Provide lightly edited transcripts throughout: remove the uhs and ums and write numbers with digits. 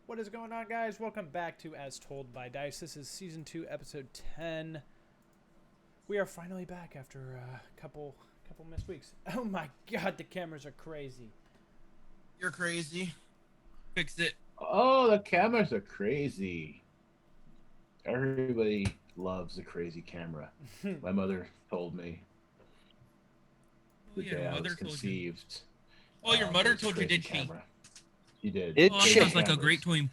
What is going on, guys? Welcome back to As Told by Dice. This is Season 2, Episode 10. We are finally back after a couple missed weeks. Oh my god, the cameras are crazy. You're crazy. Fix it. Oh, the cameras are crazy. Everybody loves a crazy camera. My mother told me the day I was conceived. Oh, your mother told you, did she? Camera. She did. It sounds like a great time.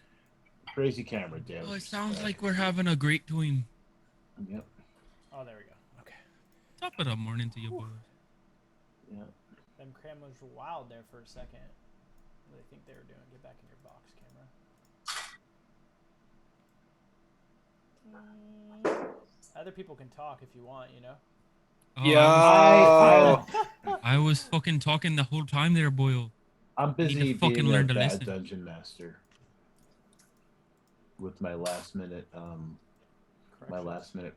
Crazy camera, damn. Oh, it sounds like we're having a great time. Yep. Oh, there we go. Okay. Top of the morning to you, boys. Yeah. Them cameras were wild there for a second. What do they think they were doing? Get back in your box, camera. Other people can talk if you want, you know? Yeah. I was fucking talking the whole time there, Boyle. I'm busy Need to fucking being learn a to bad listen. dungeon master with my last minute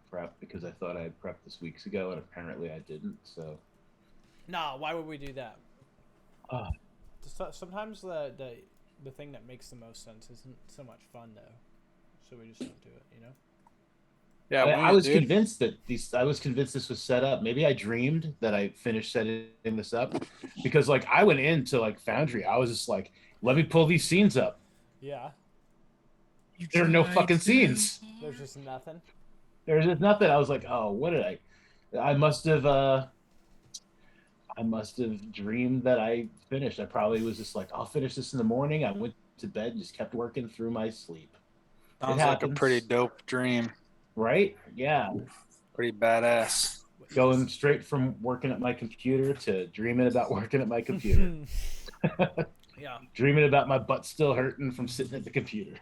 prep because I thought I had prepped this weeks ago and apparently I didn't. So Nah, why would we do that? uh, Sometimes the thing that makes the most sense isn't so much fun though, so we just don't do it, you know. Yeah, I was convinced that this was set up. Maybe I dreamed that I finished setting this up because like I went into like Foundry. I was just like, let me pull these scenes up. Yeah. There are no fucking scenes. There's just nothing. There's just nothing. I was like, oh, what did I must have dreamed that I finished. I probably was just like, I'll finish this in the morning. I went to bed and just kept working through my sleep. Sounds like a pretty dope dream. Right? Yeah. Pretty badass. Going straight from working at my computer to dreaming about working at my computer. Yeah. Dreaming about my butt still hurting from sitting at the computer.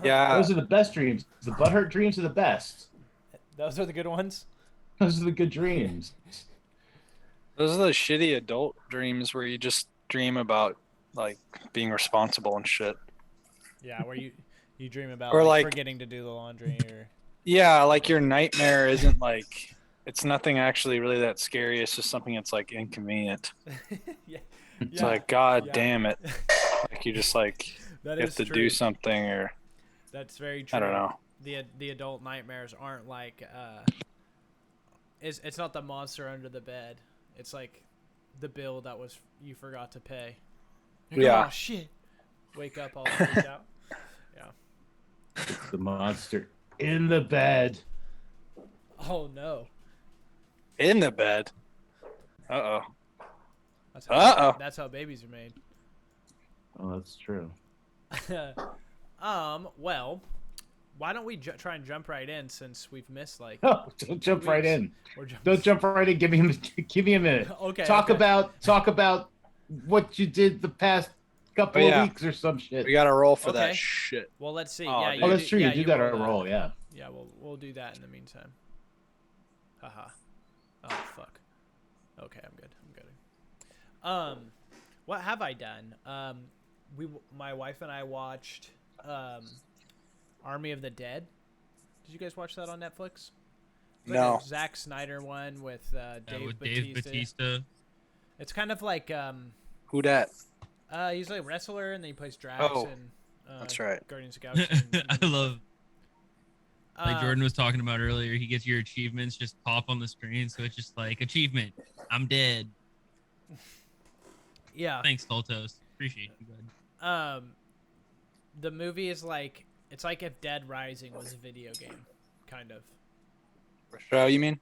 Yeah. Those are the best dreams. The butthurt dreams are the best. Those are the good ones. Those are the good dreams. Those are the shitty adult dreams where you just dream about like being responsible and shit. Yeah, where you dream about Or like like- forgetting to do the laundry or Yeah, like your nightmare isn't like it's nothing actually really that scary. It's just something that's like inconvenient. yeah. It's like, God Yeah. damn it. Like you just like That you is have to true. do something or That's very true. I don't know. The adult nightmares aren't like it's not the monster under the bed. It's like the bill that was you forgot to pay. You're like, Yeah. oh shit. Wake up all freaked out. Yeah. The monster in the bed. Oh no. In the bed. Uh-oh. That's how babies are made. Oh, that's true. Well, why don't we try and jump right in since we've missed like Oh, don't jump right in. we're jumping. Don't jump right in. Give me a minute. Okay. Talk okay. about what you did the past couple Oh, yeah. of weeks or some shit. We gotta roll for Okay. that shit. Well, let's see. Oh, Yeah, dude. Oh, that's true. Yeah, you do that on a that. roll, yeah. Yeah, we'll do that in the meantime. Haha. Oh fuck. Okay, I'm good. What have I done? My wife and I watched Army of the Dead. Did you guys watch that on Netflix? It's like No. a Zack Snyder one with Dave with Bautista. Dave Bautista. It's kind of like Who dat? he's like a wrestler and then he plays Drax Oh, and that's right. Guardians of the Galaxy. I love, like Uh, Jordan was talking about earlier, he gets your achievements just pop on the screen. So it's just like, achievement, I'm dead. Yeah. Thanks, Toltos. Appreciate you, bud. The movie is like it's like if Dead Rising was a video game, kind of Show you mean?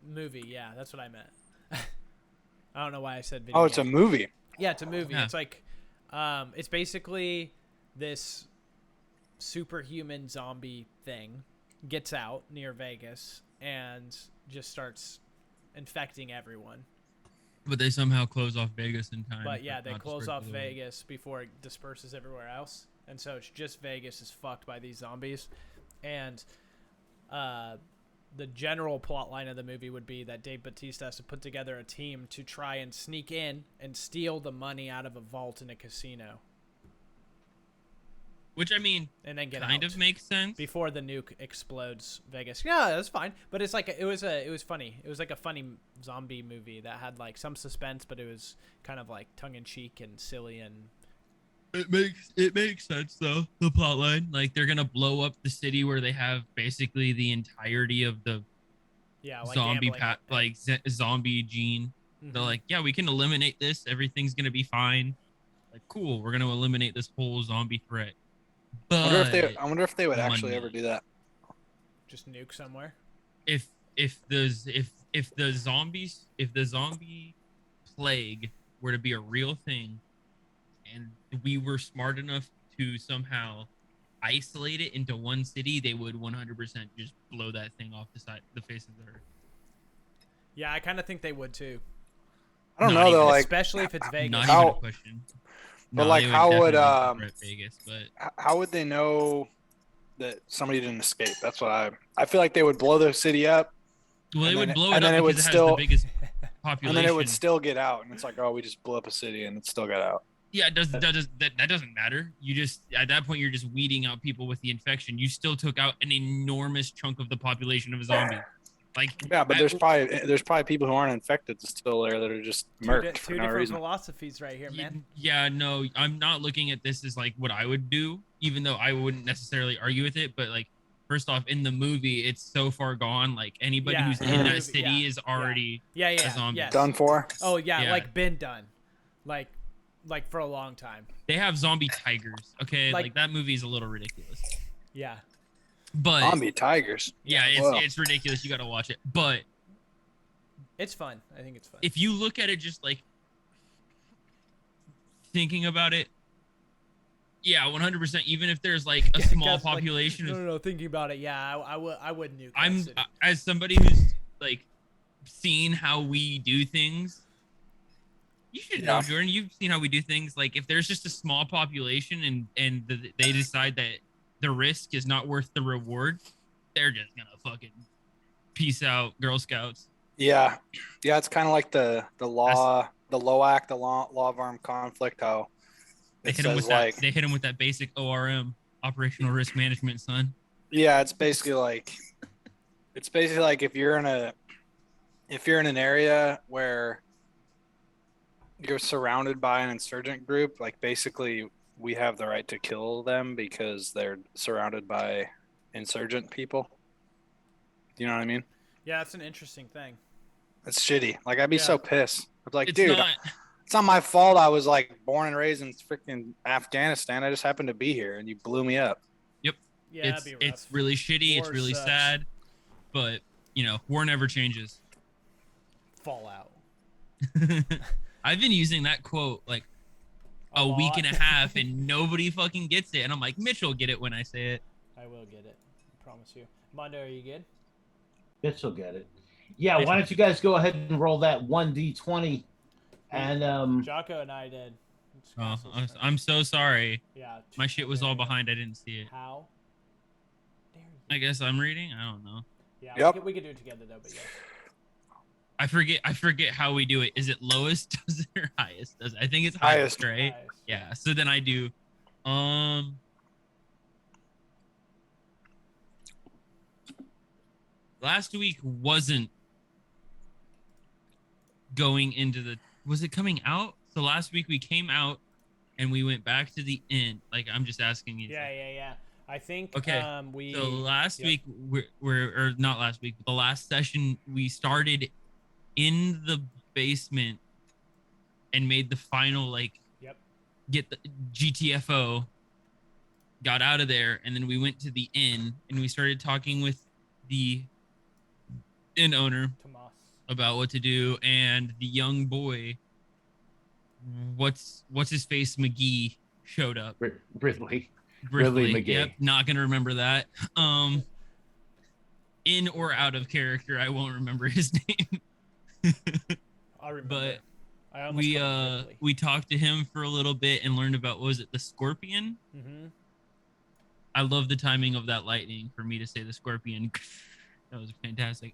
movie. Yeah, that's what I meant. I don't know why I said video. Oh, it's a game. movie. Yeah, it's a movie. Yeah. It's like, it's basically this superhuman zombie thing gets out near Vegas and just starts infecting everyone. But they somehow close off Vegas in time. But for yeah, it they not to close spread off to the world. Vegas before it disperses everywhere else, and so it's just Vegas is fucked by these zombies, and the general plot line of the movie would be that Dave Bautista has to put together a team to try and sneak in and steal the money out of a vault in a casino. Which I mean, and then get kind out of makes sense. before the nuke explodes Vegas. Yeah, that's fine. But it's like it was funny. It was like a funny zombie movie that had like some suspense, but it was kind of like tongue in cheek and silly and. It makes sense though, the plot line. Like they're gonna blow up the city where they have basically the entirety of the Like zombie gambling zombie gene. They're like, yeah, we can eliminate this. Everything's gonna be fine. Like, cool. We're gonna eliminate this whole zombie threat. But I wonder if they would actually ever do that. just nuke somewhere. If the zombie plague were to be a real thing, and we were smart enough to somehow isolate it into one city, they would 100% just blow that thing off the face of the earth. Yeah, I kind of think they would too. I don't know though, like especially if it's Vegas. Not How- even a question. But No, like, they how would definitely threat Vegas? But how would they know that somebody didn't escape? That's what I feel like they would blow the city up, well, they and would then- blow and it then up it would because it has still- the biggest population. and then it would still get out, and it's like, oh, we just blew up a city and it still got out. Yeah, that doesn't matter. You just at that point you're just weeding out people with the infection. You still took out an enormous chunk of the population of a zombie. Like Yeah, but there's probably people who aren't infected still there that are just murked for two no different reason. philosophies right here, man. Yeah, no, I'm not looking at this as like what I would do, even though I wouldn't necessarily argue with it. But like, first off, in the movie, it's so far gone. Like anybody Yeah, who's in in the that movie, city yeah, is already Yeah, a zombie. yes. Done for. Oh yeah, Yeah. like been done, like for a long time. They have zombie tigers. Okay, Like- like that movie is a little ridiculous. Yeah, But Zombie tigers. yeah, Whoa. it's ridiculous. You got to watch it. But it's fun. I think it's fun. if you look at it just like thinking about it, yeah, 100%. Even if there's like a small Guys, like, population, no. Thinking about it, yeah, I would nuke. that I'm city. as somebody who's like seen how we do things. You should know, Yeah. Jordan. You've seen how we do things. Like if there's just a small population and they decide that the risk is not worth the reward, they're just gonna fucking peace out, Girl Scouts. Yeah, it's kind of like the law of armed conflict. How They it hit him says with like, that. They hit him with that basic ORM, operational risk management, son. yeah, it's basically like if you're in an area where you're surrounded by an insurgent group, like basically we have the right to kill them because they're surrounded by insurgent people. You know what I mean? Yeah, that's an interesting thing. It's shitty. Like I'd be Yeah. so pissed. I'm like, It's dude, not. it's not my fault. I was like born and raised in freaking Afghanistan. I just happened to be here, and you blew me up. Yeah, it's that'd be rough. it's really shitty. It's War really sucks. sad, but you know, war never changes. Fallout. I've been using that quote like a lot. week and a half, and nobody fucking gets it. And I'm like, Mitch will get it when I say it. I will get it. I promise you. Mondo, are you good? Mitch will get it. Yeah, why don't you guys go ahead and roll that 1d20? And Jaakko and I did. It's Oh, Castle's turn. I'm so sorry. Yeah. My shit was there all you go. behind. I didn't see it. How dare you? I guess I'm reading. I don't know. Yeah, Yep. we could do it together though, but yeah. I forget how we do it. Is it lowest does it or highest does it? I think it's highest, Highest. right? Nice. Yeah. So then I do last week wasn't going into the was it coming out? So last week we came out and we went back to the inn. Like I'm just asking you. Yeah. I think Okay, we So last yep. week we're or not last week, but the last session we started in the basement and made the final like Yep. get the GTFO, got out of there, and then we went to the inn and we started talking with the inn owner Tomas. about what to do, and the young boy, what's his face, McGee, showed up. Ridley. Ridley McGee. Yep, not gonna remember that. In or out of character, I won't remember his name. I remember. But I almost we talked to him for a little bit and learned about, what was it, the scorpion? Mm-hmm. I love the timing of that lightning for me to say the scorpion. That was fantastic.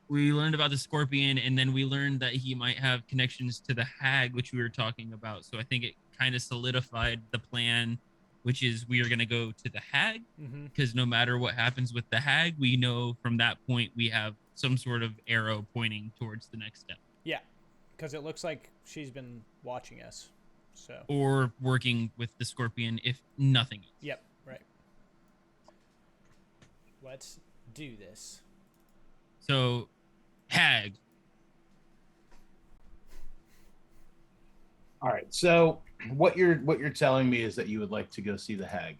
we learned about the scorpion, and then we learned that he might have connections to the hag, which we were talking about. So I think it kind of solidified the plan, which is we are going to go to the hag, because no matter what happens with the hag, we know from that point we have some sort of arrow pointing towards the next step. Yeah, because it looks like she's been watching us. So. Or working with the scorpion, if nothing else. Yep, right. Let's do this. So, hag. All right. So what you're telling me is that you would like to go see the hag.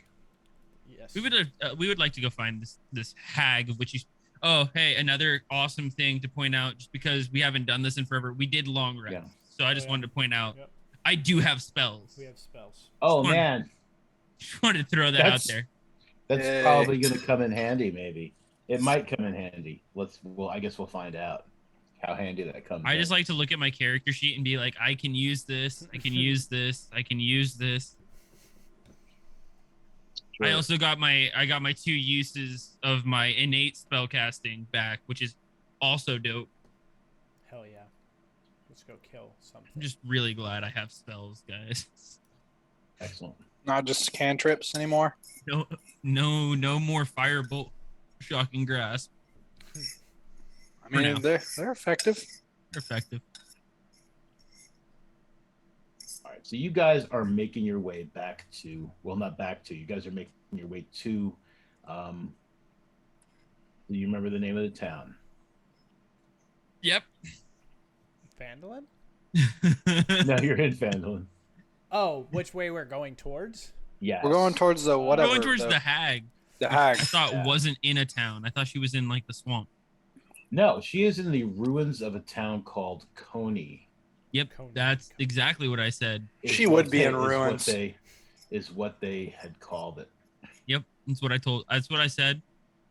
Yes. We would like to go find this hag, which is another awesome thing to point out. Just because we haven't done this in forever, we did long rest, so I just wanted to point out I do have spells. We have spells. Oh man, just wanted to throw that out there. That's probably going to come in handy. Maybe it might come in handy. I guess we'll find out how handy that comes. I just like to look at my character sheet and be like, I can use this. I can use this. I can use this. Sure. I also got my 2 uses of my innate spellcasting back, which is also dope. Hell yeah. Let's go kill something. I'm just really glad I have spells, guys. Excellent. Not just cantrips anymore. No more firebolt, shocking grasp. I mean, they're effective. They're effective. All right, so you guys are making your way back to, not back to, you guys are making your way to, do you remember the name of the town? Yep. Phandalin? No, you're in Phandalin. Oh, which way we're going towards? Yeah. We're going towards the whatever. We're going towards the hag. The hag. I thought wasn't in a town. I thought she was in like the swamp. No, she is in the ruins of a town called Coney. Yep, that's exactly what I said. She would be in ruins. Is what they had called it. Yep, that's what I said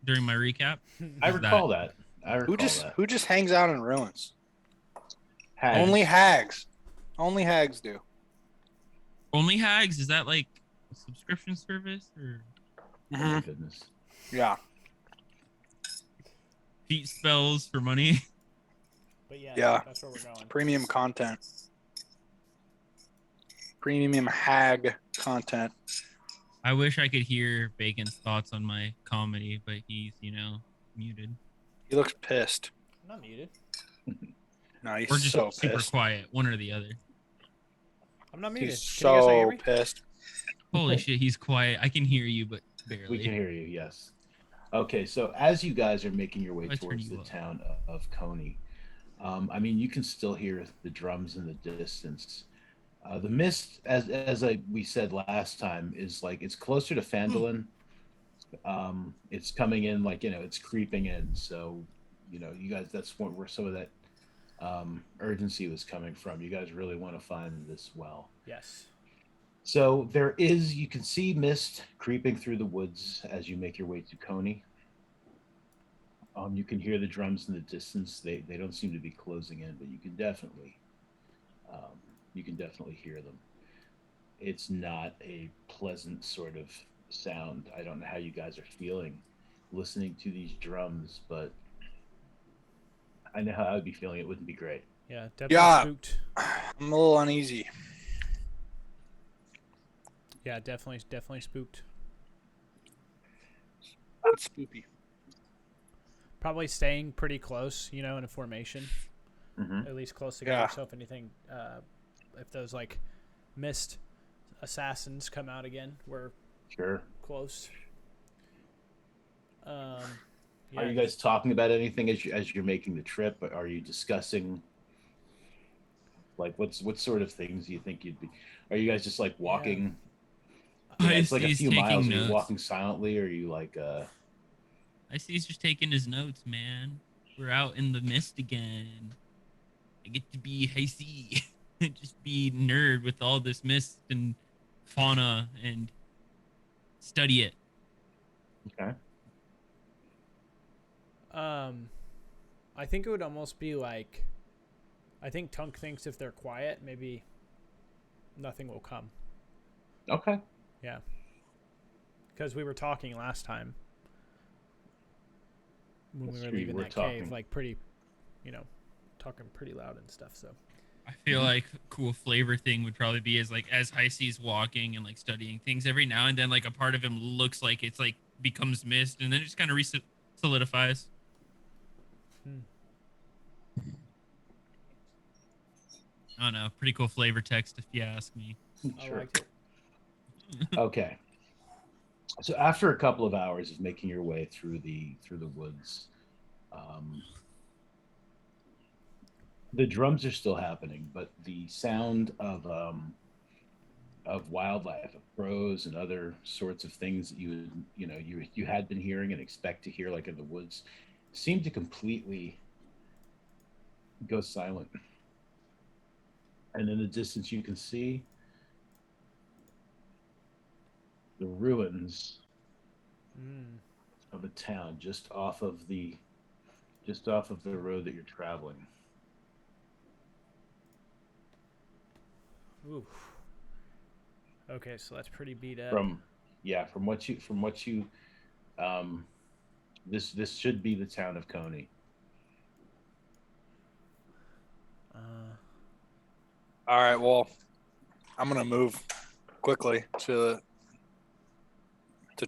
during my recap. I recall that. Who just hangs out in ruins? Hags. Only hags. Only hags do. Only hags? Is that like a subscription service or? Oh my goodness. Yeah. Feet spells for money. But yeah, that's where we're going. Premium content. Premium hag content. I wish I could hear Bacon's thoughts on my comedy, but he's, muted. He looks pissed. I'm not muted. No, he's or just so super pissed. Quiet, one or the other. I'm not muted. He's so pissed. Holy shit, he's quiet. I can hear you, but barely. We can hear you, yes. Okay, so as you guys are making your way towards the town of Coney, you can still hear the drums in the distance. The mist, as we said last time, is like it's closer to Phandalin. It's coming in it's creeping in. So, you guys, that's where some of that urgency was coming from. You guys really want to find this well. Yes. So you can see mist creeping through the woods as you make your way to Coney. You can hear the drums in the distance. They don't seem to be closing in, but you can definitely hear them. It's not a pleasant sort of sound. I don't know how you guys are feeling listening to these drums, but I know how I would be feeling. It wouldn't be great. Yeah, definitely spooked. I'm a little uneasy. Yeah, definitely spooked. It's spooky. Probably staying pretty close, in a formation. Mm-hmm. At least close together. So if anything, if those mist assassins come out again, we're close. Are you guys talking about anything as you're making the trip? Are you discussing what sort of things do you think you'd be? Are you guys just walking? It's like a few miles. Are you walking silently, or are you I see he's just taking his notes, man. We're out in the mist again. I get to be Hisie, just be nerd with all this mist and fauna and study it. Okay. I think it would almost be like, I think Tunk thinks if they're quiet, maybe nothing will come. Okay. Yeah. Because we were talking last time when we were leaving that cave, pretty talking pretty loud and stuff. So I feel like a cool flavor thing would probably be as Hisie's walking and like studying things every now and then, like a part of him looks like it's like becomes mist and then it just kind of solidifies. I don't know. Pretty cool flavor text, if you ask me. Sure. I liked it. Okay. So after a couple of hours of making your way through the woods, the drums are still happening, but the sound of wildlife, of crows and other sorts of things that you had been hearing and expect to hear like in the woods, seemed to completely go silent. And in the distance, you can see the ruins of a town just off of the road that you're traveling. Ooh. Okay, so that's pretty beat up. From what you this should be the town of Coney. All right, well, I'm gonna move quickly to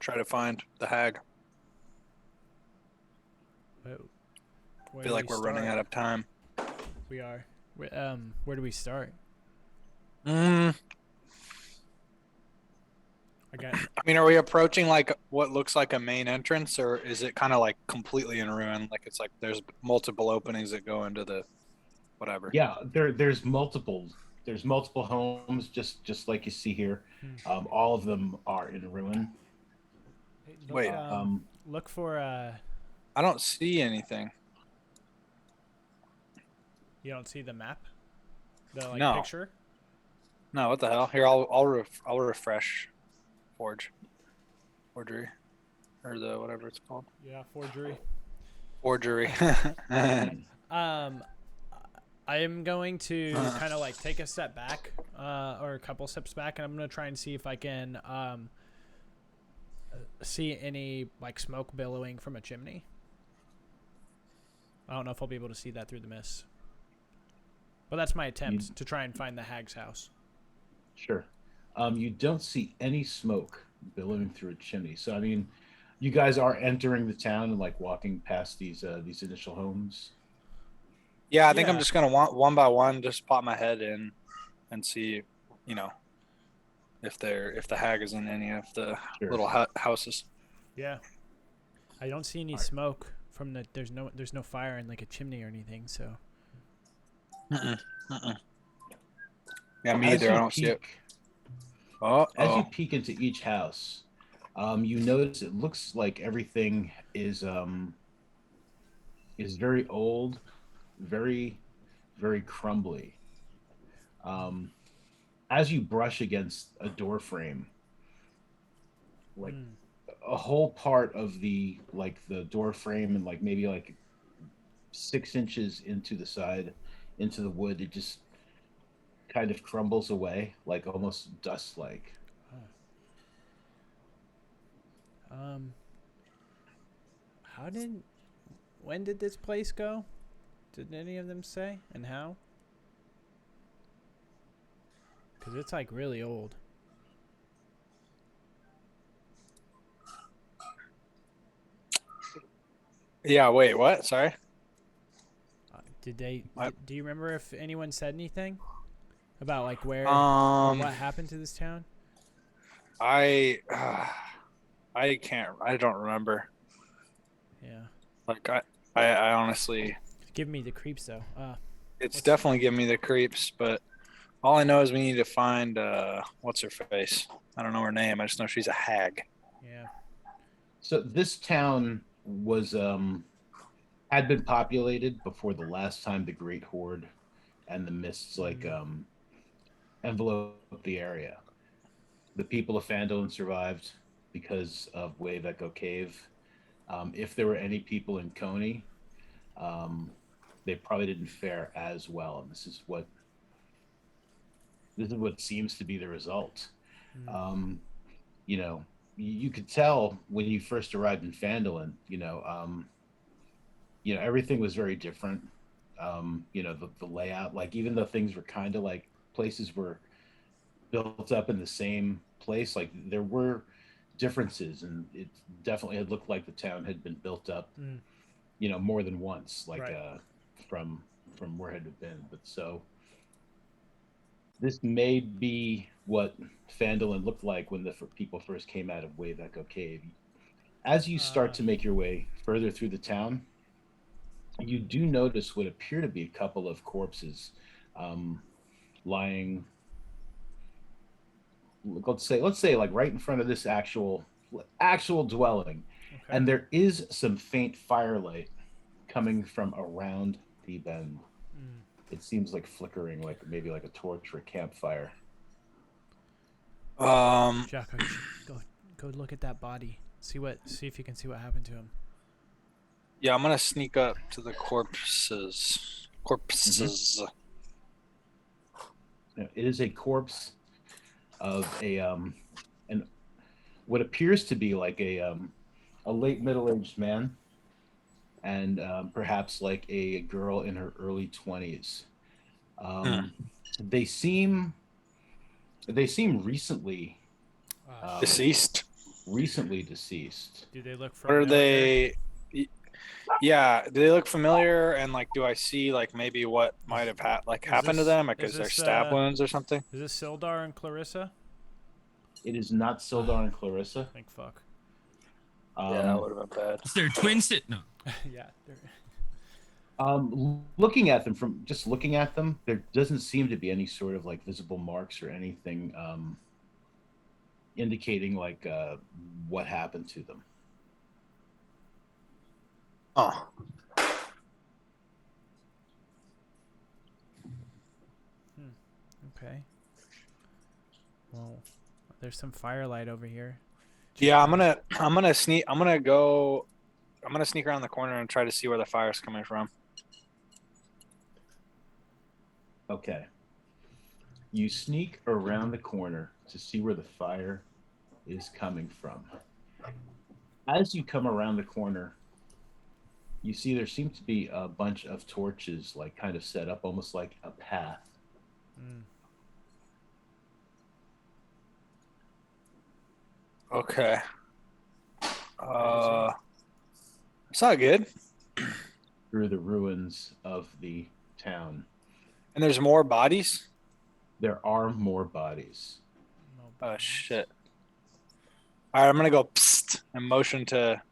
try to find the hag. I feel like we're running out of time. We are. Where do we start? I mean, are we approaching like what looks like a main entrance, or is it kind of like completely in ruin? Like it's like there's multiple openings that go into the whatever. Yeah, there's multiple homes just like you see here. All of them are in ruin. Wait, look for I don't see anything. You don't see the map? The No. picture? No, what the hell? Here, I'll refresh forgery, or the whatever it's called. Yeah, forgery. I am going to kind of like take a step back, or a couple steps back, and I'm going to try and see if I can see any like smoke billowing from a chimney. I don't know if I'll be able to see that through the mist. But that's my attempt to try and find the hag's house. Sure. You don't see any smoke billowing through a chimney. So, I mean, you guys are entering the town and like walking past these initial homes. Yeah, I think I'm just gonna one by one just pop my head in and see, if the hag is in any of the little houses. Yeah, I don't see any smoke from the. There's no fire in like a chimney or anything. So. Yeah, me either. I don't see it. As you peek into each house, you notice it looks like everything is very old, very, very crumbly. As you brush against a door frame, like a whole part of the door frame and like maybe like 6 inches into the side, into the wood, it just kind of crumbles away, like almost dust-like. When did this place go? Did any of them say? And how? Because it's like really old. Yeah, wait, what? Sorry? Do you remember if anyone said anything about like where what happened to this town? I don't remember. Yeah. Like I honestly, Give me the creeps though. it's definitely giving me the creeps, but all I know is we need to find what's her face? I don't know her name. I just know she's a hag. Yeah. So this town was had been populated before the last time the Great Horde and the mists enveloped the area. The people of Phandelver survived because of Wave Echo Cave. If there were any people in Coney, they probably didn't fare as well, and this is what seems to be the result. You could tell when you first arrived in Phandelver, everything was very different. the layout. Like even though things were kind of like places were built up in the same place, like there were differences, and it definitely had looked like the town had been built up, more than once, like Right. From where it had been. But so this may be what Phandalin looked like when the people first came out of Wave Echo Cave. As you start to make your way further through the town, you do notice what appear to be a couple of corpses lying. Let's say like right in front of this actual dwelling, Okay. and there is some faint firelight coming from around the bend. It seems like flickering, like maybe like a torch or a campfire. Jaakko, you should go look at that body. See if you can see what happened to him. Yeah, I'm gonna sneak up to the corpses. It is a corpse of an what appears to be like a late middle-aged man, and perhaps like a girl in her early 20s. They seem recently Deceased. Recently deceased. Do they look What familiar? are they? Yeah, do they look familiar? And like, do I see like maybe what might have happened to them? Like, is there stab wounds or something? Is this Sildar and Clarissa? It is not Sildar and Clarissa. Thank fuck. Yeah, that would have been bad. Is there twin No. Yeah. Looking at them, there doesn't seem to be any sort of like visible marks or anything indicating like what happened to them. Oh. Okay. Well, there's some firelight over here. Yeah, I'm gonna sneak around the corner and try to see where the fire's coming from. Okay. You sneak around the corner to see where the fire is coming from. As you come around the corner, you see there seems to be a bunch of torches like kind of set up almost like a path. Okay. It's not good. Through the ruins of the town. And there's more bodies? There are more bodies. Oh shit. Alright, I'm gonna go psst and motion to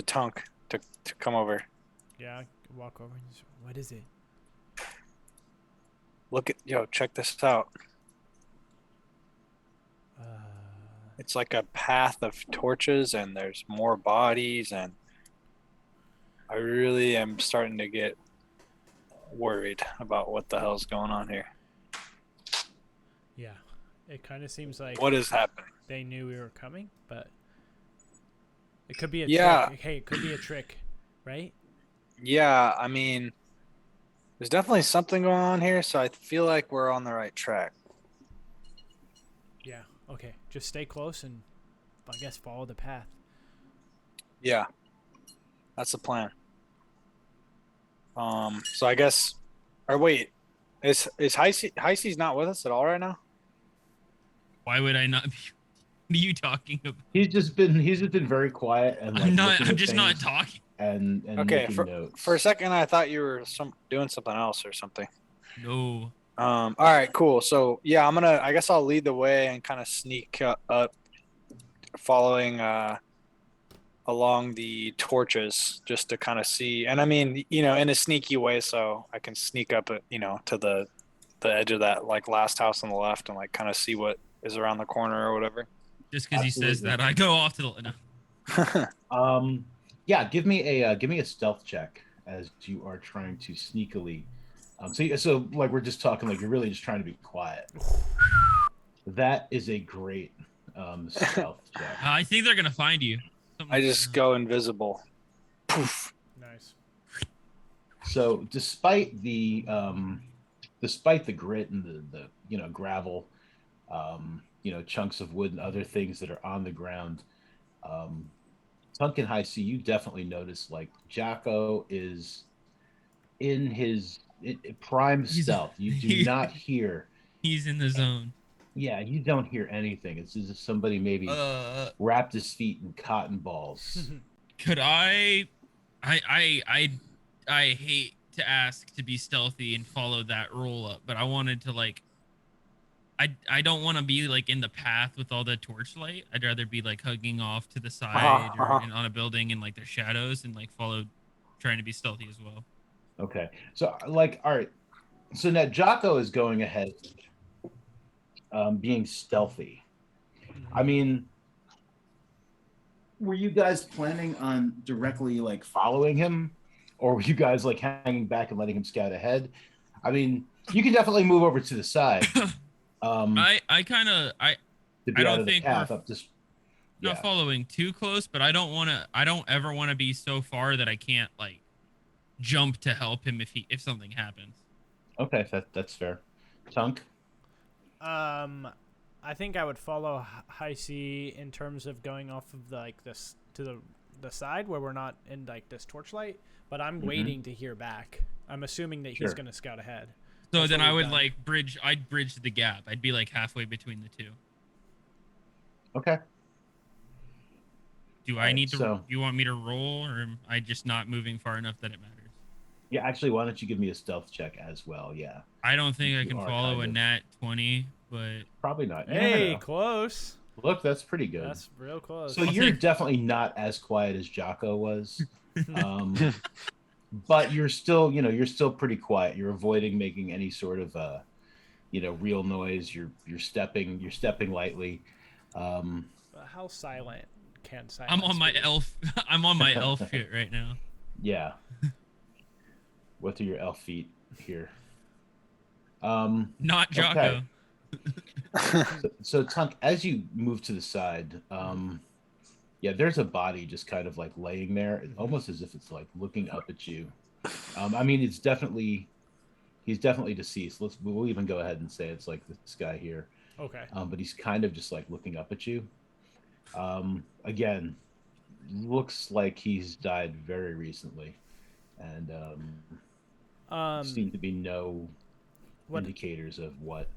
Tunk to come over. Yeah, walk over. What is it? Check this out. It's like a path of torches and there's more bodies, and I really am starting to get worried about what the hell's going on here. Yeah, it kind of seems like what is happening. They knew we were coming, but it could be a trick. Hey, it could be a trick, right? Yeah, I mean, there's definitely something going on here, so I feel like we're on the right track. Yeah. Okay. Just stay close and, I guess, follow the path. Yeah, that's the plan. So I guess, or wait, is Hisie's not with us at all right now? Why would I not be? What are you talking about? He's just been very quiet and like I'm just not talking. And okay, making notes. For a second I thought you were doing something else or something. No. All right, cool. So yeah, I guess I'll lead the way and kind of sneak up, following along the torches just to kind of see. And I mean, in a sneaky way, so I can sneak up, to the edge of that like last house on the left and like kind of see what is around the corner or whatever. Just because he says that, I go off to the. No. Yeah, give me a stealth check as you are trying to sneakily. So like we're just talking like you're really just trying to be quiet. That is a great stealth check. I think they're gonna find you. I just go invisible. Poof. Nice. So despite the grit and the gravel, chunks of wood and other things that are on the ground, Tunqwag Hisie, you definitely notice like Jaakko is in his prime stealth. You do not hear. He's in the zone. Yeah, you don't hear anything. It's as if somebody maybe wrapped his feet in cotton balls. Could I hate to ask to be stealthy and follow that roll up, but I wanted to like I don't want to be like in the path with all the torchlight. I'd rather be like hugging off to the side or on a building in like their shadows and like follow, trying to be stealthy as well. Okay, so like, all right, so now Jaakko is going ahead, being stealthy. I mean, were you guys planning on directly like following him, or were you guys like hanging back and letting him scout ahead? I mean, you can definitely move over to the side. I don't think we're not following too close, but I don't ever want to be so far that I can't like jump to help him if something happens. Okay, that's fair. Tunk? I think I would follow Hisie in terms of going off of this to the side where we're not in like this torchlight, but I'm waiting to hear back. I'm assuming that he's going to scout ahead. So that's then I would like I'd bridge the gap. I'd be like halfway between the two. Okay. Do I need to? Do you want me to roll, or am I just not moving far enough that it matters? Yeah, actually, why don't you give me a stealth check as well? Yeah. I don't think I can follow a nat 20, but probably not. Hey, close. Look, that's pretty good. That's real close. So you're definitely not as quiet as Jaakko was. But you're still, you're still pretty quiet. You're avoiding making any sort of, real noise. You're stepping lightly. How silent can silence? I'm on my elf. I'm on my elf shit right now. Yeah. What are your elf feet here? Not Jaakko. Okay. so Tunk, as you move to the side, there's a body just kind of like laying there, almost as if it's like looking up at you. I mean, he's definitely deceased. We'll even go ahead and say it's like this guy here. Okay. But he's kind of just like looking up at you. Again, looks like he's died very recently, and seem to be no indicators of what.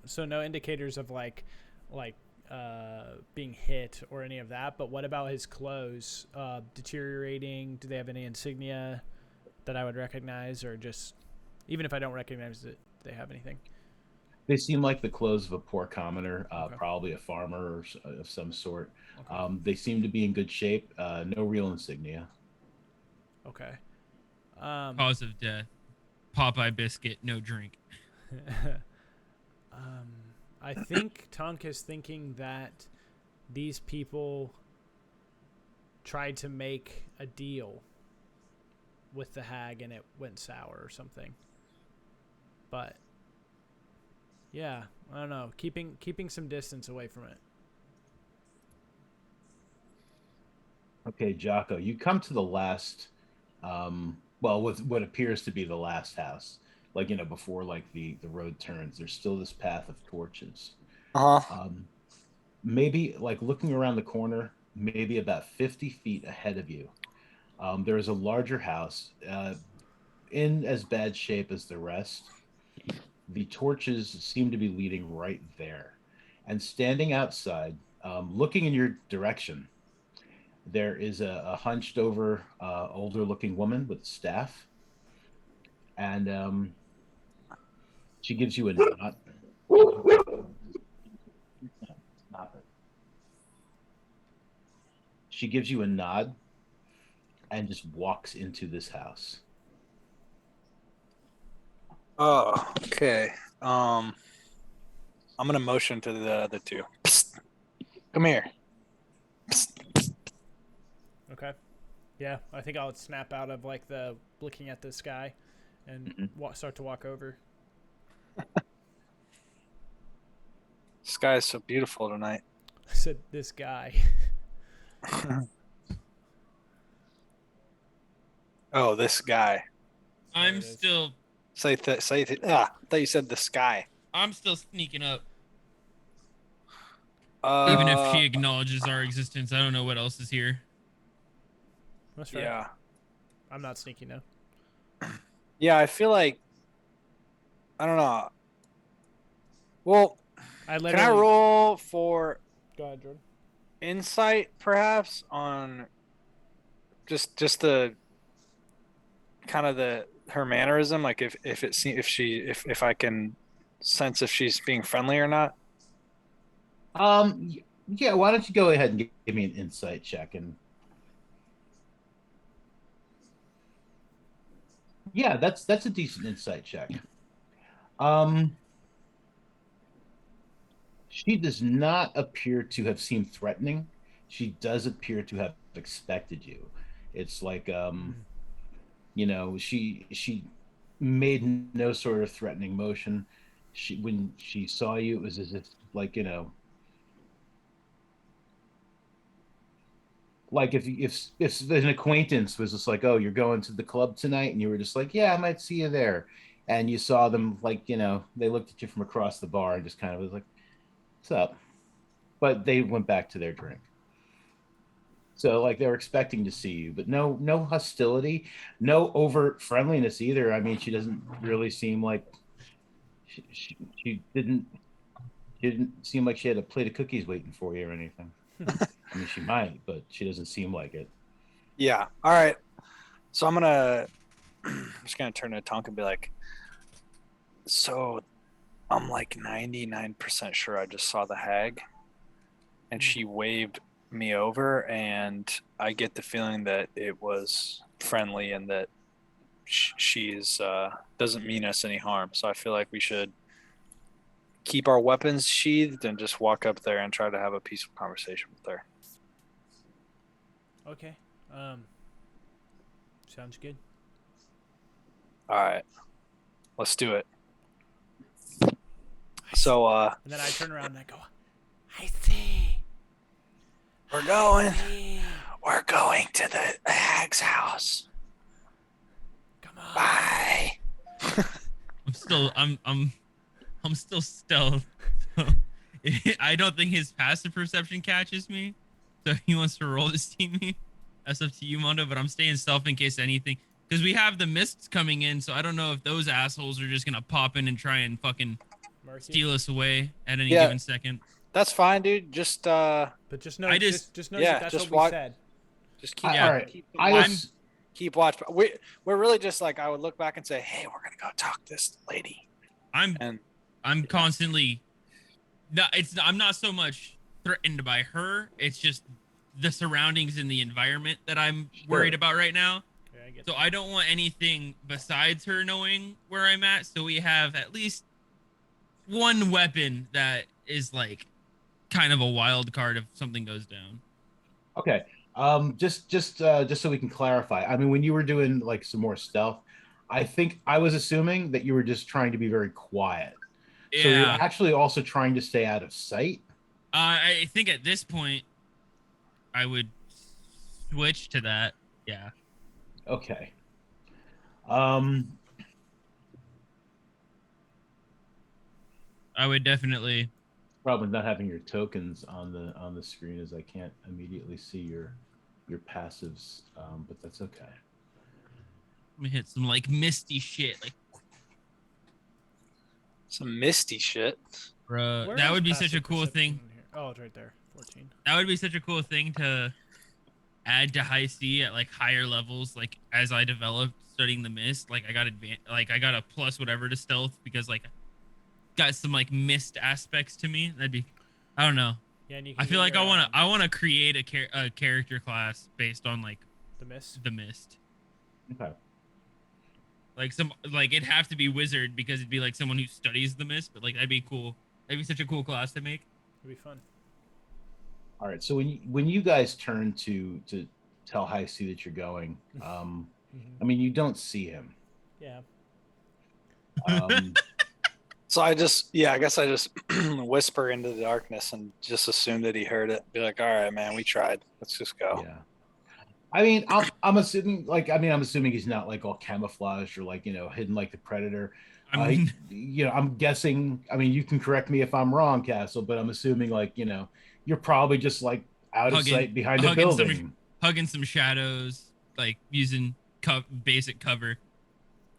So no indicators of like being hit or any of that, but what about his clothes deteriorating? Do they have any insignia that I would recognize, or just even if I don't recognize it, do they have anything? They seem like the clothes of a poor commoner, probably a farmer of some sort. Okay. They seem to be in good shape. No real insignia. Okay. Cause of death: Popeye biscuit, no drink. I think Tunk is thinking that these people tried to make a deal with the hag and it went sour or something. But yeah, I don't know. Keeping some distance away from it. Okay, Jaakko, you come to the last, with what appears to be the last house. Like, before like the road turns, there's still this path of torches. Maybe like looking around the corner, maybe about 50 feet ahead of you, there is a larger house in as bad shape as the rest. The torches seem to be leading right there. And standing outside, looking in your direction, there is a hunched over, older looking woman with a staff. And she gives you a nod. She gives you a nod and just walks into this house. Oh, okay. I'm gonna motion to the other two. Psst. Come here. Psst. Okay. Yeah, I think I'll snap out of like the looking at this guy and start to walk over. This guy is so beautiful tonight. I said this guy. Oh, this guy. I'm still. I thought you said the sky. I'm still sneaking up. Even if she acknowledges our existence, I don't know what else is here. That's fair. Yeah. I'm not sneaky now. Yeah, I feel like I don't know. Well, can I roll for Go ahead, Jordan. insight perhaps on just the kind of her mannerism, like if I can sense if she's being friendly or not. Yeah, why don't you go ahead and give me an insight check? And yeah, that's a decent insight check. She does not appear to have seemed threatening. She does appear to have expected you. It's like she made no sort of threatening motion. When she saw you, it was as if like if an acquaintance was just like, oh, you're going to the club tonight, and you were just like, yeah, I might see you there, and you saw them like they looked at you from across the bar and just kind of was like, what's up? But they went back to their drink. So like they were expecting to see you, but no hostility, no overt friendliness either. I mean, she doesn't really seem like she didn't seem like she had a plate of cookies waiting for you or anything. I mean, she might, but she doesn't seem like it. Yeah. All right. So I'm just gonna turn to Tonk and be like, so I'm like 99% sure I just saw the hag, and she waved me over, and I get the feeling that it was friendly and that she's doesn't mean us any harm. So I feel like we should keep our weapons sheathed and just walk up there and try to have a peaceful conversation with her. Okay. Sounds good. All right. Let's do it. So and then I turn around and I go, I see. We're going to the hag's house. Come on. Bye. I'm still stealth. So I don't think his passive perception catches me. So he wants to roll to see me. That's up to you, Mondo, but I'm staying stealth in case anything. Because we have the mists coming in, so I don't know if those assholes are just going to pop in and try and fucking steal us away at any given second. That's fine, dude. Just but just know, just know that's what we said. Just keep. All right. Keep watch. We're really just like, I would look back and say, hey, we're gonna go talk to this lady. I'm constantly. No, I'm not so much threatened by her. It's just the surroundings and the environment that I'm worried about right now. Yeah, so I don't want anything besides her knowing where I'm at. So we have at least one weapon that is like kind of a wild card if something goes down. Okay. Just so we can clarify. I mean, when you were doing like some more stealth, I think I was assuming that you were just trying to be very quiet. Yeah. So you're actually also trying to stay out of sight. I think at this point, I would switch to that. Yeah. Okay. I would definitely. Problem with not having your tokens on the screen is I can't immediately see your passives, but that's okay. Let me hit some like misty shit, like some misty shit. Bro, that would be such a cool thing. Oh, it's right there. 14. That would be such a cool thing to add to Hisie at like higher levels. Like as I developed studying the mist, like I got I got a plus whatever to stealth because like got some like mist aspects to me. That'd be, I don't know. Yeah, and you I feel like I want to create a character class based on like the mist. Okay. Like it'd have to be wizard because it'd be like someone who studies the mist, but like that'd be cool. That'd be such a cool class to make. It'd be fun. All right. So when you guys turn to tell Hisie that you're going, I mean, you don't see him. Yeah. So I guess I just whisper into the darkness and just assume that he heard it. Be like, all right, man, we tried. Let's just go. Yeah. I mean, I'm assuming he's not like all camouflaged or like, hidden like the Predator. I'm guessing, I mean, you can correct me if I'm wrong, Castle, but I'm assuming like, you're probably just like out of sight behind the building. Hugging some shadows. like using basic cover.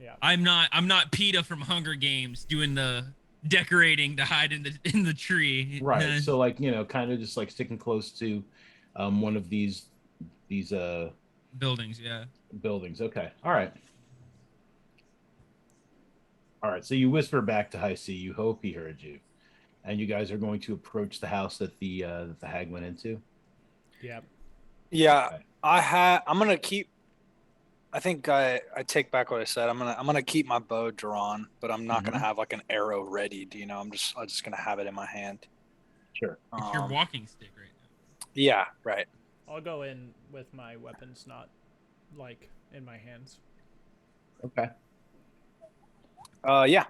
Yeah. I'm not PETA from Hunger Games doing the decorating to hide in the tree. Right. So like, kind of just like sticking close to one of these buildings, yeah. buildings. Okay. All right. All right. So you whisper back to Hisie. You hope he heard you. And you guys are going to approach the house that the hag went into. Yep. Yeah, Okay. I'm gonna keep. I think I take back what I said. I'm gonna keep my bow drawn, but I'm not gonna have like an arrow ready. I'm just gonna have it in my hand. Sure. It's your walking stick right now. Yeah. Right. I'll go in with my weapons not like in my hands. Okay. Yeah.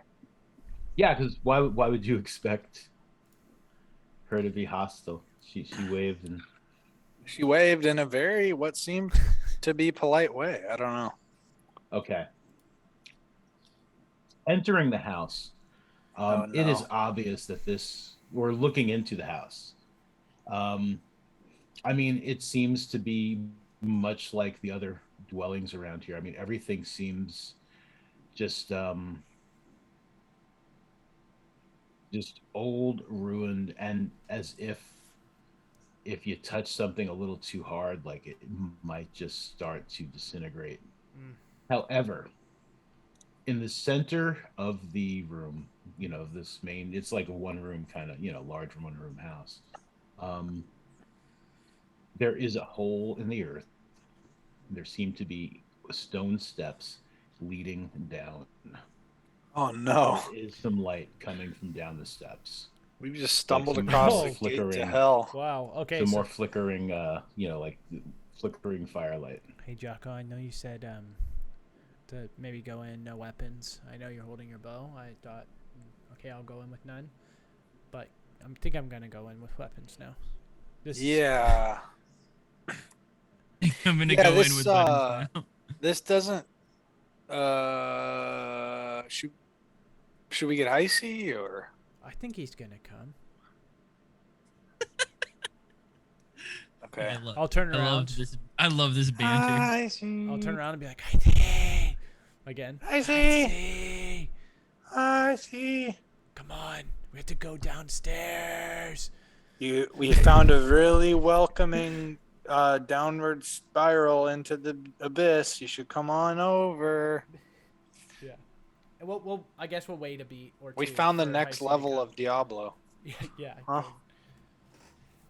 Yeah, because why would you expect her to be hostile? She waved and She waved in a very what seemed to be polite way. I don't know. okay. Entering the house, Oh, it is no. obvious that we're looking into the house. I mean, it seems to be much like the other dwellings around here. I mean, everything seems just old, ruined, and as if you touch something a little too hard, like it might just start to disintegrate. However, in the center of the room, this main, it's like a one room kind of, large one room house. There is a hole in the earth. There seem to be stone steps leading down. Oh no. There is some light coming from down the steps. We've just stumbled some across more the gate to flickering- hell. Wow. Okay. Some more flickering, like flickering firelight. Hey, Jaakko, I know you said to maybe go in no weapons. I know you're holding your bow. I thought, okay, I'll go in with none. But I think I'm gonna go in with weapons now. Yeah. I'm gonna Yeah, go this, in with buttons now. This doesn't. Should we get Hisie or? I think he's gonna come. Okay. I'll turn around. I love this banter. Hisie. I'll turn around and be like, Hisie! Again. Hisie. Hisie. Come on, we have to go downstairs. We found a really welcoming downward spiral into the abyss. You should come on over. Yeah. And we'll I guess we'll wait a beat or two. We found the for next Hisie to level come. of Diablo. Yeah. Huh?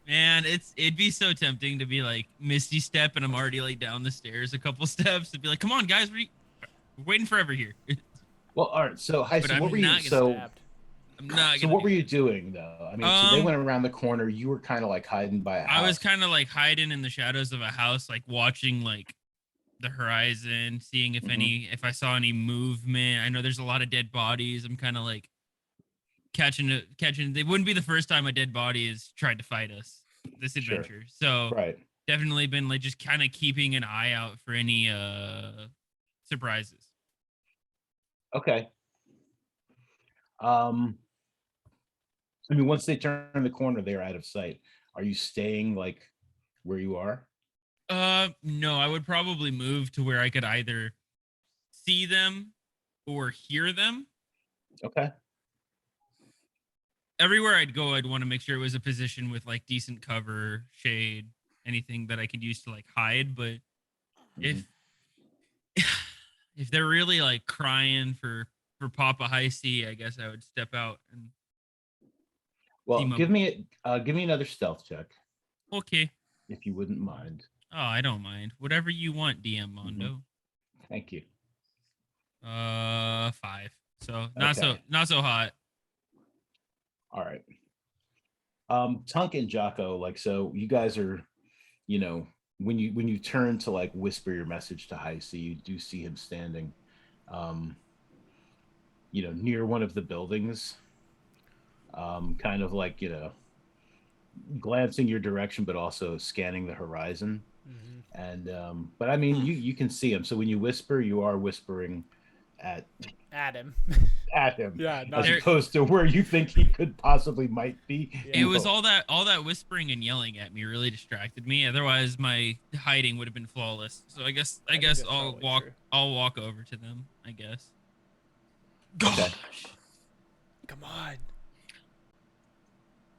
Man, it'd be so tempting to be like Misty Step, and I'm already like down the stairs a couple steps, to be like, "Come on, guys, we're waiting forever here." Well, all right. So, Hisie, what were you? I'm not. So, what were you doing though? I mean, so they went around the corner. You were kind of like hiding by a house. I was kind of like hiding in the shadows of a house, like watching like the horizon, seeing if if I saw any movement. I know there's a lot of dead bodies. I'm kind of like catching. It wouldn't be the first time a dead body has tried to fight us this adventure. So definitely been like just kind of keeping an eye out for any surprises. Okay. I mean, once they turn the corner, they're out of sight. Are you staying like where you are? No, I would probably move to where I could either see them or hear them. Okay. Everywhere I'd go, I'd want to make sure it was a position with like decent cover, shade, anything that I could use to like hide. But if they're really like crying for Papa Hisie, I guess I would step out and. Well, give me another stealth check. Okay. If you wouldn't mind. Oh, I don't mind. Whatever you want, DM Mondo. Thank you. 5. So not so hot. All right. Tunk and Jaakko, like, so you guys are, when you turn to like whisper your message to Hisie, you do see him standing, near one of the buildings. Kind of like, glancing your direction, but also scanning the horizon. And, but I mean, you can see him. So when you whisper, you are whispering at Adam. him, Yeah, as There- opposed to where you think he could possibly might be. Yeah. It was all that whispering and yelling at me really distracted me. Otherwise, my hiding would have been flawless. So I guess think that's I'll probably walk. true. I'll walk over to them. I guess. Okay. Gosh. Come on.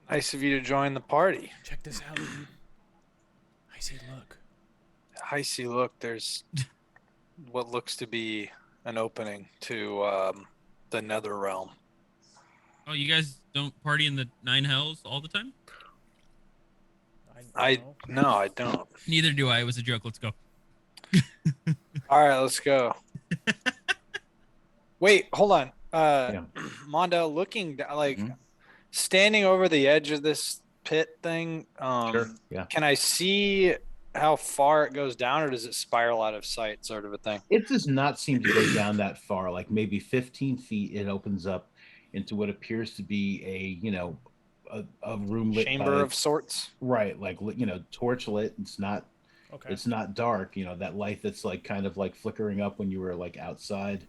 Nice of you to join the party. Check this out, dude. I see, look. Hisie, look, there's what looks to be an opening to the Nether Realm. Oh, you guys don't party in the 9 hells all the time? No, I don't. Neither do I. It was a joke. Let's go. All right, let's go. Wait, hold on. Yeah. Mondo, looking like Mhm. standing over the edge of this pit thing. Sure. Yeah. Can I see how far it goes down, or does it spiral out of sight, sort of a thing? It does not seem to go down that far. Like maybe 15 feet, it opens up into what appears to be a room lit Chamber by, of sorts. right, like torch lit. It's not Okay. it's not dark. That light that's like kind of like flickering up when you were like outside.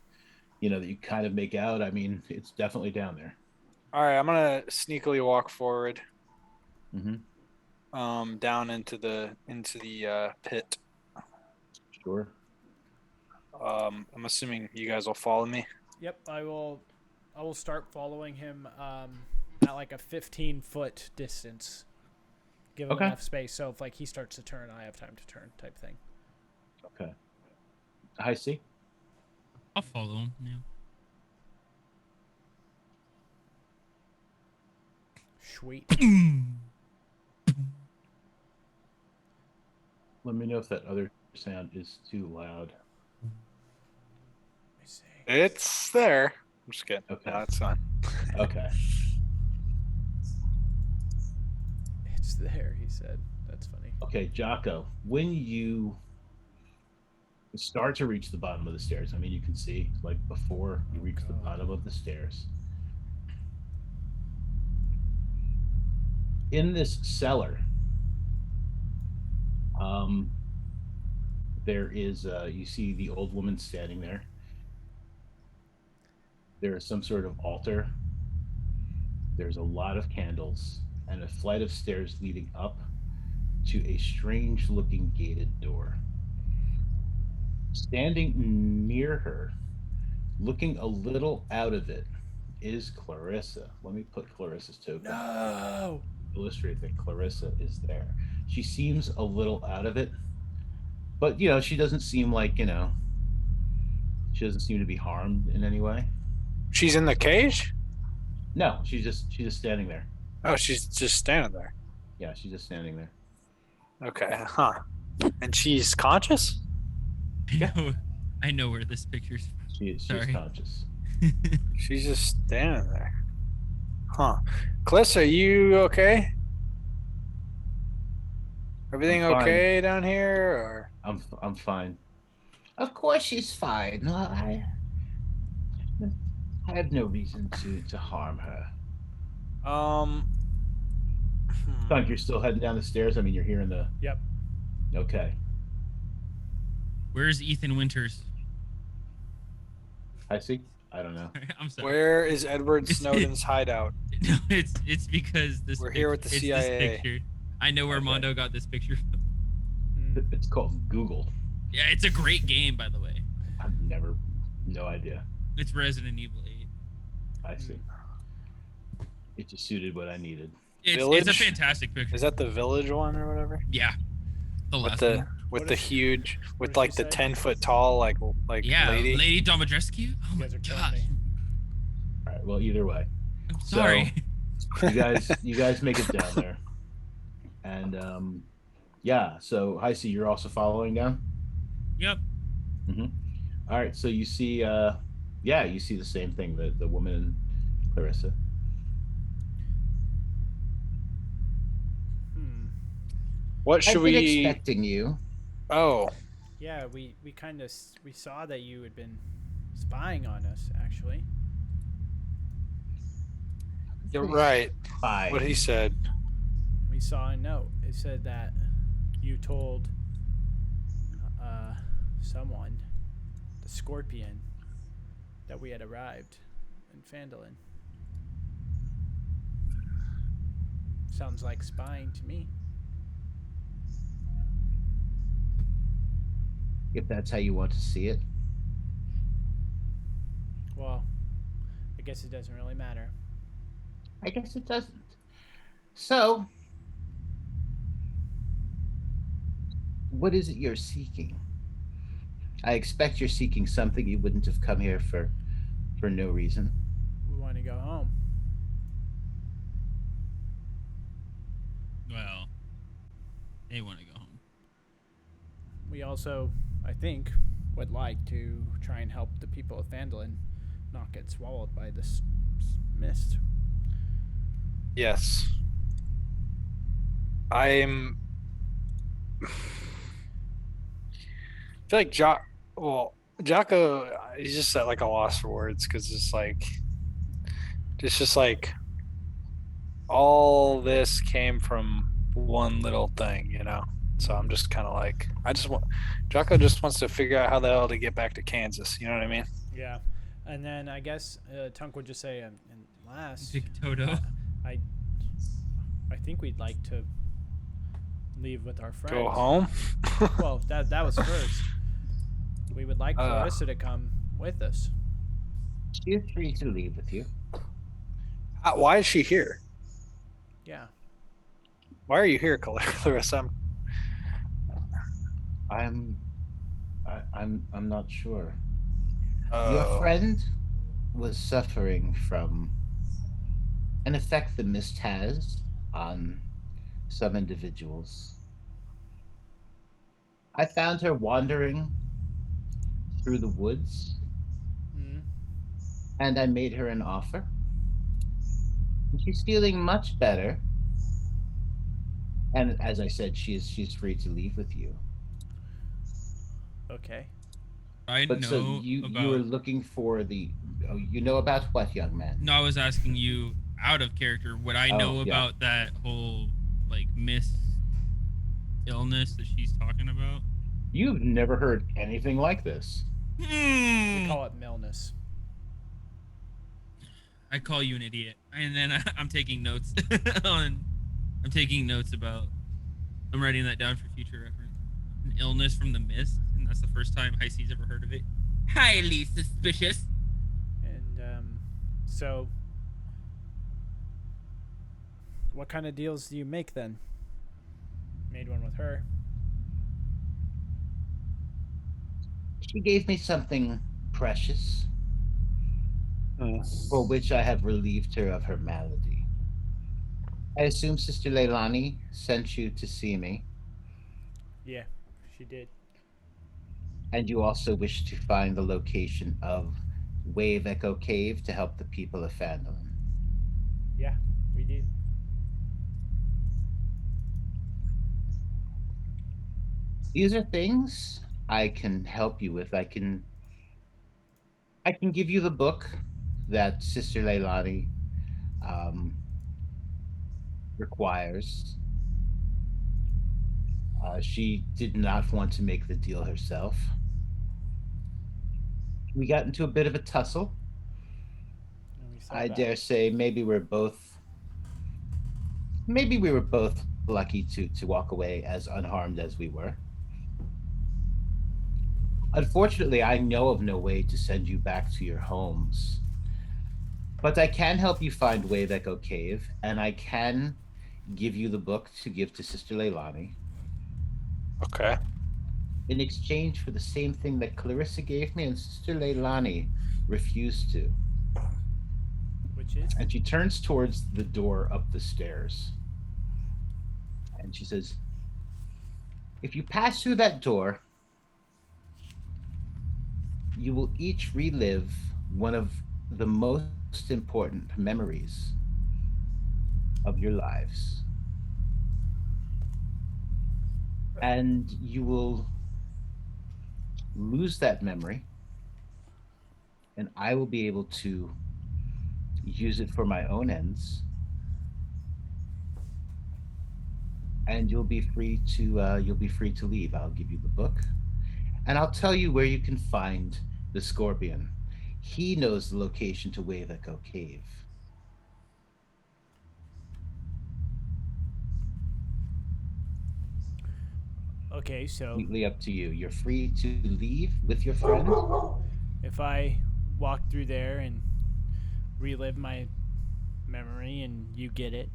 That you kind of make out. I mean, it's definitely down there. All right, I'm gonna sneakily walk forward, Mm-hmm. down into the pit. Sure. I'm assuming you guys will follow me. Yep, I will start following him at like a 15-foot distance. Give him Okay. enough space so if like he starts to turn, I have time to turn type thing. Okay. I see. I'll follow him. Yeah. Sweet. Let me know if that other sound is too loud. Let me see. It's there. I'm just kidding. Okay. No, it's fine. Okay. It's there, he said. That's funny. Okay, Jaakko, when you start to reach the bottom of the stairs, I mean, you can see, like, before you reach the God. bottom of the stairs, in this cellar, there is, you see the old woman standing there. There is some sort of altar. There's a lot of candles and a flight of stairs leading up to a strange looking gated door. Standing near her, looking a little out of it, is Clarissa. Let me put Clarissa's token. No. Illustrate that Clarissa is there. She seems a little out of it, but she doesn't seem like, she doesn't seem to be harmed in any way. She's in the cage? No, she's just standing there. Oh, she's just standing there. Yeah, she's just standing there. Okay, huh. And she's conscious? I know where this picture's. She's Sorry. conscious. She's just standing there. Huh. Cliss, are you okay? Everything I'm fine. okay down here? Or I'm fine. Of course she's fine. No, I have no reason to harm her. Thunk, you're still heading down the stairs? I mean, you're hearing the... Yep. Okay. Where's Ethan Winters? I see. I don't know. I'm sorry. where is Edward Snowden's hideout? No, it's because this. We're here with the it's CIA. This picture. I know where Okay. Mondo got this picture from. Mm. It's called Google. Yeah, it's a great game, by the way. No idea. It's Resident Evil 8. I see. It just suited what I needed. It's a Village? fantastic picture. Is that the village one or whatever? Yeah. The With last the one. with What the did- huge what with did like she the say? 10-foot tall like Yeah, lady. Lady Domadrescu? Oh You my guys are killing god. me. All right. Well, either way, I'm sorry. you guys make it down there, and yeah. So Hisie, you're also following down. Yep. All right. So you see, you see the same thing. The woman and Clarissa. Hmm. What should we expecting you. Oh, Yeah, we kind of we saw that you had been spying on us. Actually, you're right. Bye. What he said. we saw a note. It said that you told someone, the Scorpion, that we had arrived in Phandelver. Sounds like spying to me. If that's how you want to see it. Well, I guess it doesn't really matter. I guess it doesn't. So, what is it you're seeking? I expect you're seeking something. You wouldn't have come here for no reason. We want to go home. Well, they want to go home. We also, I think, would like to try and help the people of Phandelver not get swallowed by this mist. Yes. I feel like Jaakko, he's just at like a loss for words because it's just like all this came from one little thing, you know. So I'm just kind of like, Jaakko just wants to figure out how the hell to get back to Kansas. You know what I mean? Yeah, and then I guess Tunk would just say, and last, Big Toto. I think we'd like to leave with our friends. Go home. Well, that was first. We would like Clarissa to come with us. She's free to leave with you. Why is she here? Yeah. Why are you here, Clarissa? I'm not sure. Oh. Your friend was suffering from an effect the mist has on some individuals. I found her wandering through the woods, and I made her an offer. And she's feeling much better. And as I said, she's free to leave with you. Okay. But know so you were looking for you know about what, young man? No, I was asking you out of character. Would I know about that whole like mist illness that she's talking about? You've never heard anything like this. We call it Milness. I call you an idiot, and then I'm taking notes I'm writing that down for future reference. An illness from the mist, and that's the first time Hisie's ever heard of it. Highly suspicious. And so what kind of deals do you make then? Made one with her. She gave me something precious, for which I have relieved her of her malady. I assume Sister Leilani sent you to see me. Yeah, she did. And you also wish to find the location of Wave Echo Cave to help the people of Phandelver. Yeah, we did. These are things I can help you with. I can give you the book that Sister Leilani requires. She did not want to make the deal herself. We got into a bit of a tussle. I dare say maybe we were both lucky to walk away as unharmed as we were. Unfortunately, I know of no way to send you back to your homes. But I can help you find Wave Echo Cave, and I can give you the book to give to Sister Leilani. Okay. In exchange for the same thing that Clarissa gave me and Sister Leilani refused to. Which is? And she turns towards the door up the stairs. And she says, if you pass through that door, you will each relive one of the most important memories of your lives. And you will lose that memory, and I will be able to use it for my own ends. And you'll be free to leave. I'll give you the book, and I'll tell you where you can find the scorpion. he knows the location to Wave Echo Cave. Okay, so Completely up to you. You're free to leave with your friend. if I walk through there and relive my memory and you get it,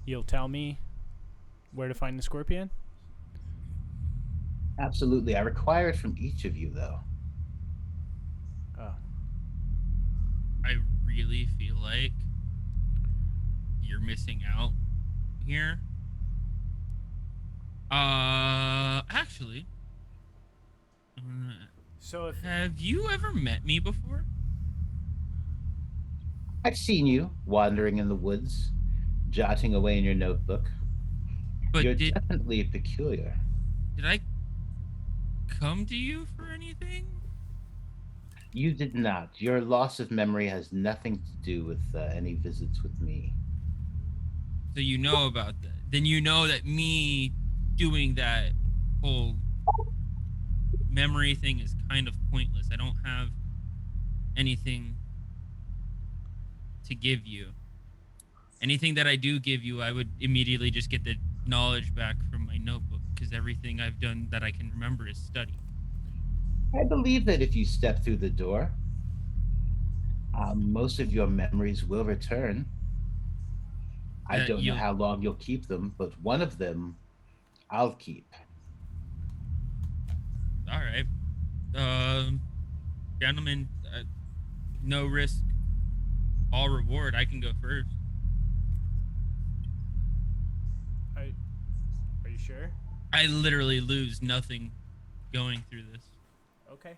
you'll tell me where to find the scorpion? Absolutely. I require it from each of you, though. Oh. I really feel like you're missing out here. Actually, So if have you ever met me before? I've seen you wandering in the woods, jotting away in your notebook. But You're did definitely peculiar. I come to you for anything? You did not. Your loss of memory has nothing to do with any visits with me. So you know about that. Then you know that me doing that whole memory thing is kind of pointless. I don't have anything to give you. Anything that I do give you, I would immediately just get the knowledge back from my notebook because everything I've done that I can remember is study. I believe that if you step through the door, most of your memories will return. I don't know how long you'll keep them, but one of them I'll keep. All right. Gentlemen, no risk, all reward. I can go first. Are you sure? I literally lose nothing going through this. Okay.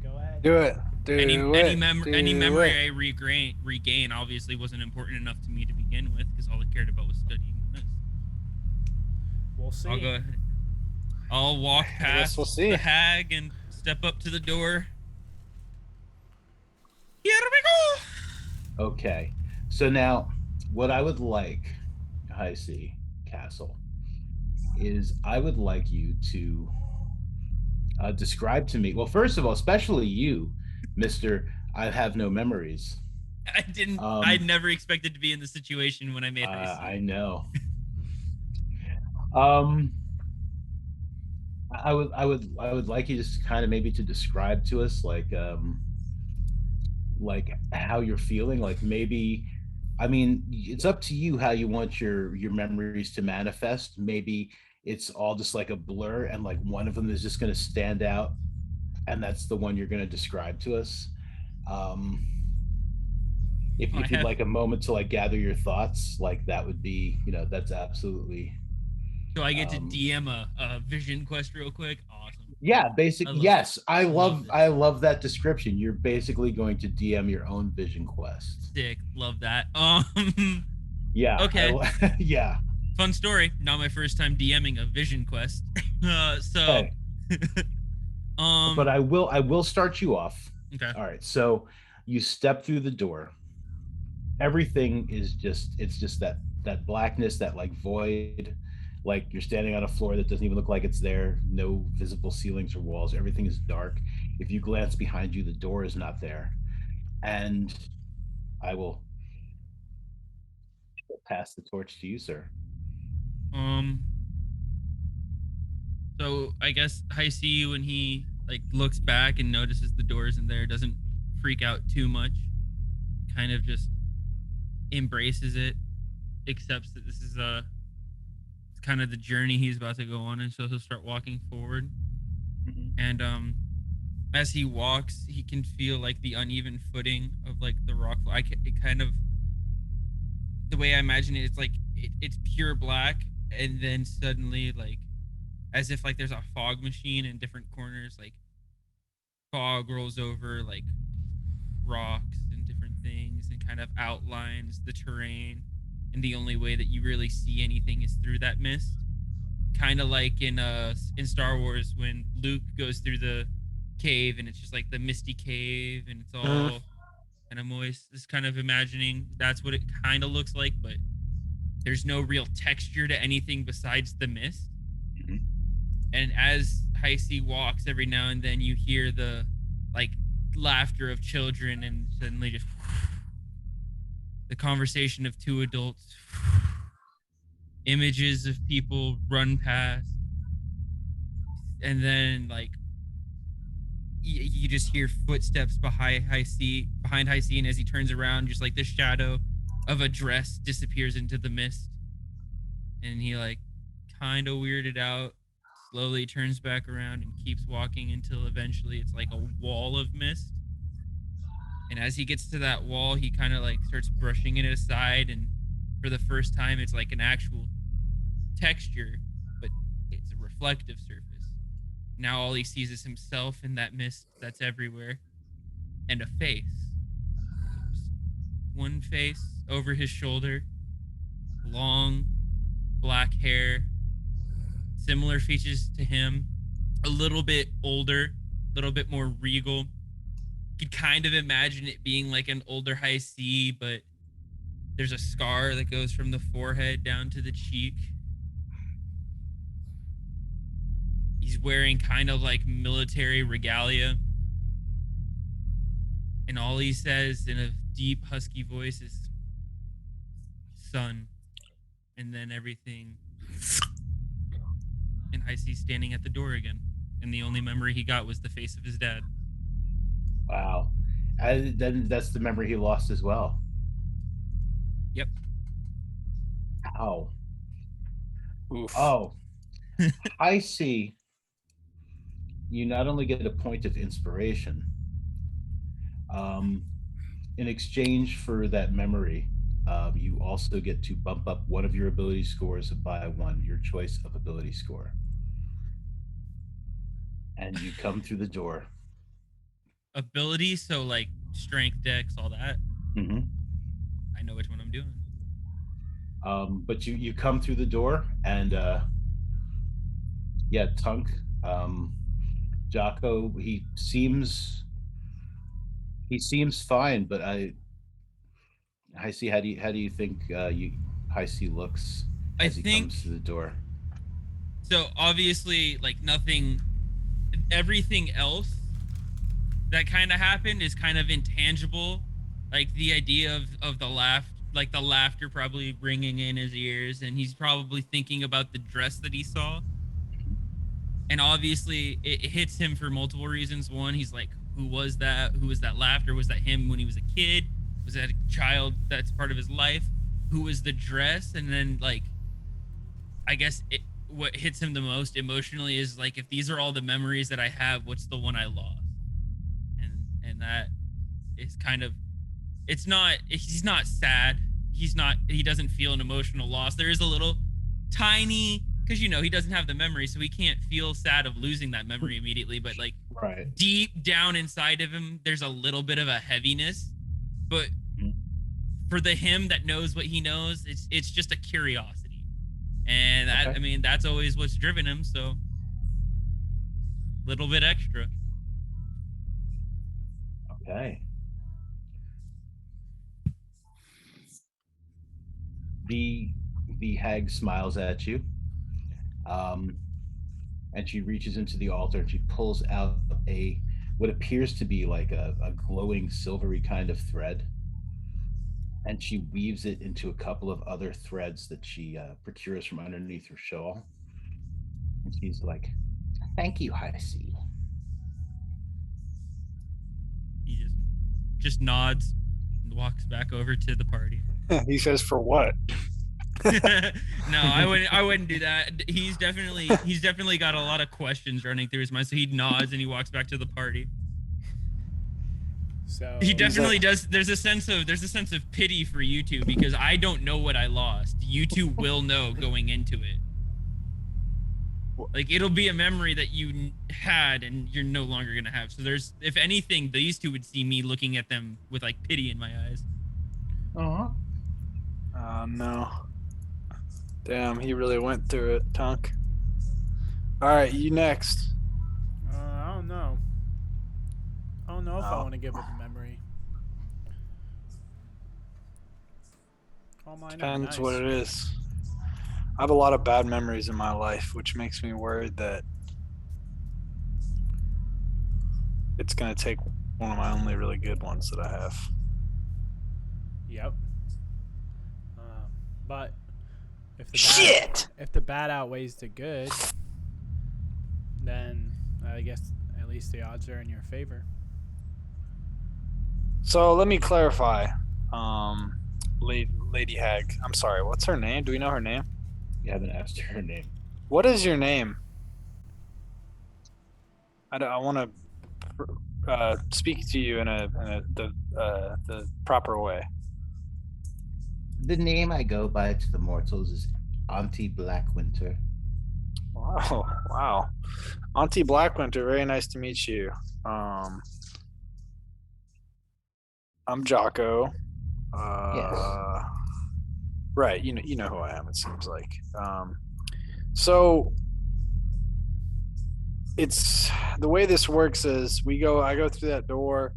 Go ahead. Do it. Any memory I regain obviously wasn't important enough to me to begin with because all I cared about was studying the mist. We'll see. I'll go ahead. I'll walk past the hag and step up to the door. Here we go. Okay. So now, what I would like, Hisie Castle, is I would like you to describe to me. Well, first of all, especially you, Mr. I have no memories. I didn't. I never expected to be in the situation when I made this. I know. I would like you just kind of maybe to describe to us like how you're feeling. Like maybe, I mean, it's up to you how you want your memories to manifest. Maybe it's all just like a blur, and like one of them is just going to stand out, and that's the one you're going to describe to us. If you'd like a moment to like gather your thoughts, like that would be, that's absolutely. So I get to DM a vision quest real quick. Awesome. Yeah, basically, yes. I love that description. You're basically going to DM your own vision quest. Sick. Love that. Yeah. Okay. Yeah. Fun story. Not my first time DMing a vision quest. So. Okay. But I will start you off. Okay. All right. So you step through the door. Everything is just that blackness, that like void. Like you're standing on a floor that doesn't even look like it's there. No visible ceilings or walls. Everything is dark. If you glance behind you, the door is not there. And I will pass the torch to you, sir. So I guess Hisie, when he like looks back and notices the door isn't there, doesn't freak out too much. Kind of just embraces it, accepts that this is kind of the journey he's about to go on, and so he'll start walking forward. Mm-hmm. And as he walks, he can feel like the uneven footing of like the rock. It kind of, the way I imagine it, it's like it's pure black, and then suddenly, like as if like there's a fog machine in different corners, like fog rolls over like rocks and different things and kind of outlines the terrain. And the only way that you really see anything is through that mist. Kind of like in Star Wars when Luke goes through the cave and it's just like the misty cave and it's all kind of moist. Just kind of imagining that's what it kind of looks like, but there's no real texture to anything besides the mist. And as Hisie walks, every now and then you hear the like laughter of children, and suddenly just the conversation of two adults. Images of people run past, and then like you just hear footsteps behind Hisie, and as he turns around, just like the shadow of a dress disappears into the mist, and he like kind of weirded out, slowly turns back around and keeps walking until eventually it's like a wall of mist. And as he gets to that wall, he kind of like starts brushing it aside, and for the first time it's like an actual texture, but it's a reflective surface. Now all he sees is himself in that mist that's everywhere, and a face. Just one face over his shoulder, long black hair, similar features to him, a little bit older, a little bit more regal. You could kind of imagine it being like an older Hisie, but there's a scar that goes from the forehead down to the cheek. He's wearing kind of like military regalia. And all he says in a deep, husky voice is, "Son." And then everything. And Hisie's standing at the door again. And the only memory he got was the face of his dad. Wow. And then that's the memory he lost as well. Yep. Ow. Oof. Oh. I see. You not only get a point of inspiration, in exchange for that memory, you also get to bump up one of your ability scores by one, your choice of ability score. And you come through the door. Ability, so like strength, dex, all that. Mm-hmm. I know which one I'm doing. But you come through the door, and yeah, Tunk, Jaakko, he seems fine, but Hisie, how do you think Hisie looks as he comes to the door? So obviously, like nothing, everything else that kind of happened is kind of intangible. Like the idea of the laugh, like the laughter probably ringing in his ears, and he's probably thinking about the dress that he saw. And obviously it hits him for multiple reasons. One, he's like, who was that? Who was that laughter? Was that him when he was a kid? Was that a child that's part of his life? Who was the dress? And then like, I guess what hits him the most emotionally is like, if these are all the memories that I have, what's the one I lost? And that is kind of, he's not sad. He doesn't feel an emotional loss. There is a little tiny, because he doesn't have the memory, so he can't feel sad of losing that memory immediately, but like right deep down inside of him there's a little bit of a heaviness. But for the him that knows what he knows, it's just a curiosity, and that, okay. I mean, that's always what's driven him, so little bit extra. Okay. The hag smiles at you, and she reaches into the altar and she pulls out what appears to be like a glowing silvery kind of thread, and she weaves it into a couple of other threads that she procures from underneath her shawl, and she's like, "Thank you, Hisie." He just nods and walks back over to the party. He says, "For what?" No, I wouldn't do that. He's definitely got a lot of questions running through his mind, so he nods and he walks back to the party. So he definitely does. There's a sense of pity for you two, because I don't know what I lost. You two will know going into it. Like, it'll be a memory that you had and you're no longer gonna have. So there's, if anything, these two would see me looking at them with like pity in my eyes. No. Damn, he really went through it, Tunk. All right, you next. I don't know. I don't know if I want to give it the memory. All mine Depends nice. what it is. I have a lot of bad memories in my life, which makes me worried that it's going to take one of my only really good ones that I have. Yep. But if the if the bad outweighs the good, then I guess at least the odds are in your favor. So let me clarify. Lady Hag. I'm sorry. What's her name? Do we know her name? You haven't asked her name. What is your name? I want to speak to you in the proper way. The name I go by to the mortals is Auntie Blackwinter. Wow. Auntie Blackwinter, very nice to meet you. I'm Jaakko. Yes. Right, you know who I am, it seems like. So it's the way this works is I go through that door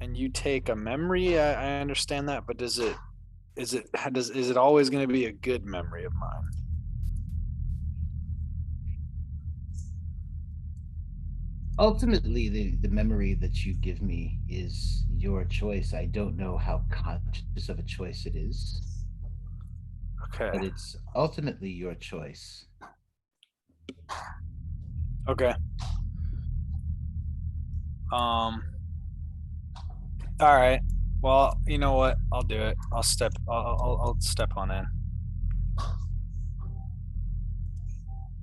and you take a memory. I understand that, but is it always going to be a good memory of mine? Ultimately, the memory that you give me is your choice. I don't know how conscious of a choice it is. Okay. But it's ultimately your choice. Okay. All right. Well, you know what? I'll do it. I'll step on in.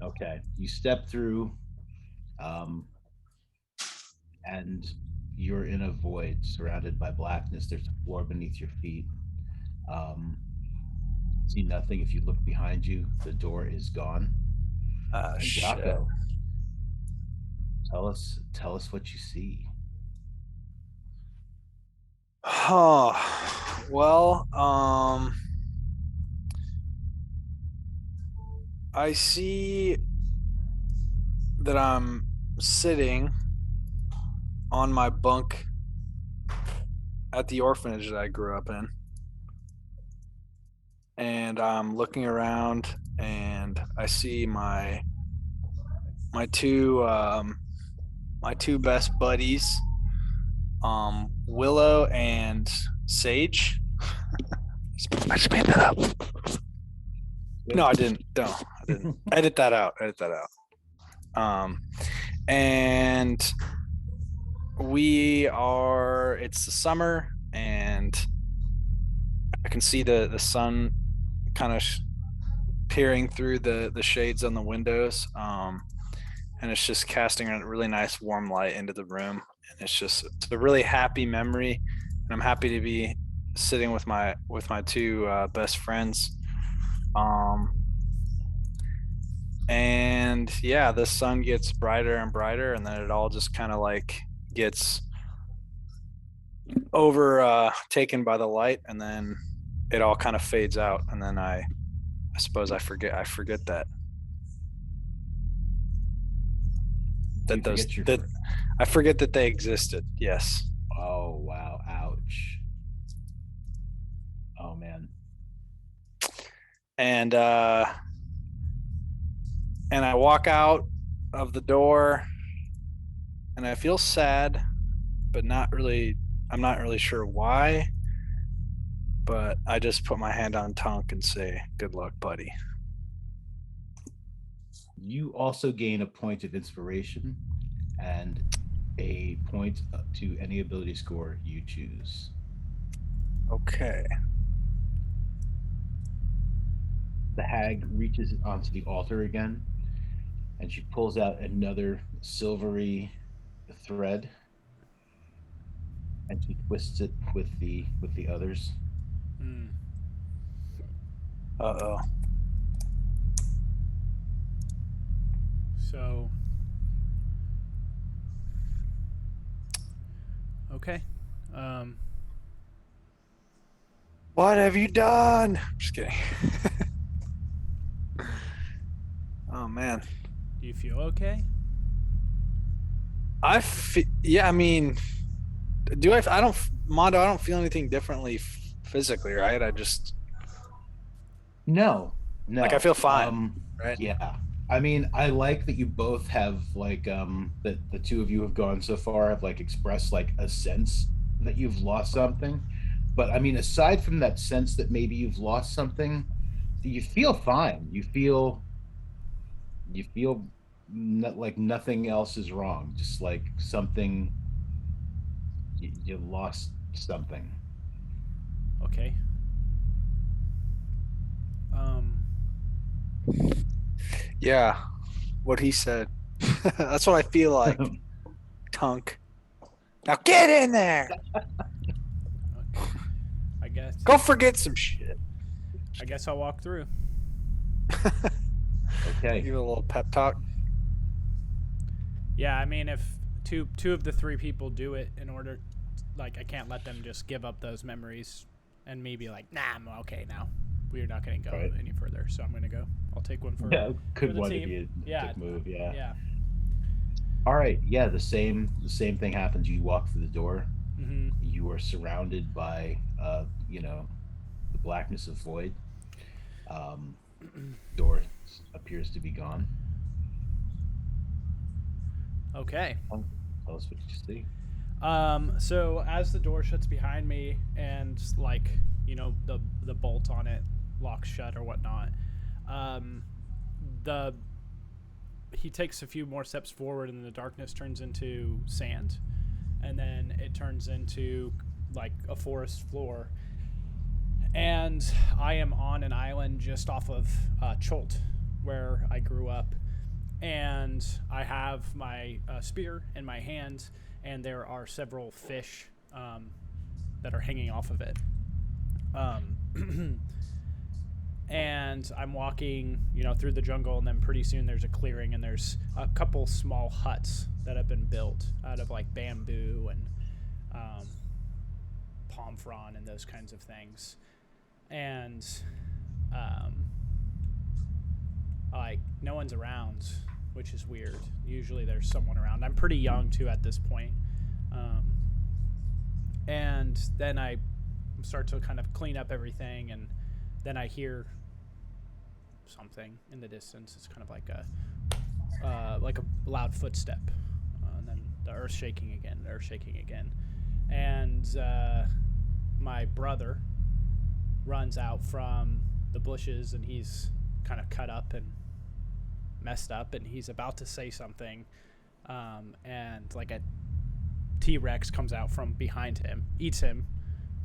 Okay. You step through, and you're in a void surrounded by blackness. There's a floor beneath your feet. See nothing. If you look behind you, the door is gone. Jaakko, tell us what you see. Oh, well, I see that I'm sitting on my bunk at the orphanage that I grew up in. And I'm looking around and I see my two best buddies, Willow and Sage. I just made that up. No, I didn't. No, I didn't. Edit that out. And it's the summer and I can see the sun kind of peering through the shades on the windows. And it's just casting a really nice warm light into the room. And it's a really happy memory. And I'm happy to be sitting with my two best friends. And yeah, the sun gets brighter and brighter, and then it all just kind of like gets taken by the light, and then it all kind of fades out, and then I suppose I forget that I forget that they existed. Yes. Oh wow! Ouch. Oh man. And I walk out of the door, and I feel sad, but not really. I'm not really sure why. But I just put my hand on Tunk and say, "Good luck, buddy." You also gain a point of inspiration and a point to any ability score you choose. Okay. The hag reaches onto the altar again, and she pulls out another silvery thread, and she twists it with the others. Uh-oh. So, okay. What have you done? Just kidding. Oh man. Do you feel okay? Yeah, I mean, Mondo, I don't feel anything differently physically, right? No. Like I feel fine, right? Yeah. I mean, I like that you both have like that the two of you have gone so far have like expressed like a sense that you've lost something. But I mean, aside from that sense that maybe you've lost something, you feel fine. You feel not like nothing else is wrong. Just like something you lost something. Okay. Um. Yeah, what he said. That's what I feel like. Tunk. Now get in there. Okay. I guess. Go forget some shit. I guess I'll walk through. Okay. Give it a little pep talk. Yeah, I mean, if two of the three people do it in order, like, I can't let them just give up those memories and me be like, nah, I'm okay now. We're not going to go Right. any further, so I'm going to go. I'll take one for Yeah, could the one team. of you Yeah. move? Yeah. Yeah. All right. Yeah, the same thing happens. You walk through the door. Mm-hmm. You are surrounded by the blackness of void. Door appears to be gone. Okay. Tell us what you see. So as the door shuts behind me and like, the bolt on it locks shut or whatnot, he takes a few more steps forward and the darkness turns into sand, and then it turns into like a forest floor, and I am on an island just off of Cholt, where I grew up, and I have my spear in my hand, and there are several fish that are hanging off of it. And I'm walking, through the jungle, and then pretty soon there's a clearing, and there's a couple small huts that have been built out of like bamboo and palm frond and those kinds of things. And like no one's around, which is weird. Usually there's someone around. I'm pretty young too at this point. And then I start to kind of clean up everything, and then I hear something in the distance. It's kind of like a loud footstep, and then the earth shaking again, and my brother runs out from the bushes, and he's kind of cut up and messed up, and he's about to say something, and like a T-Rex comes out from behind him, eats him,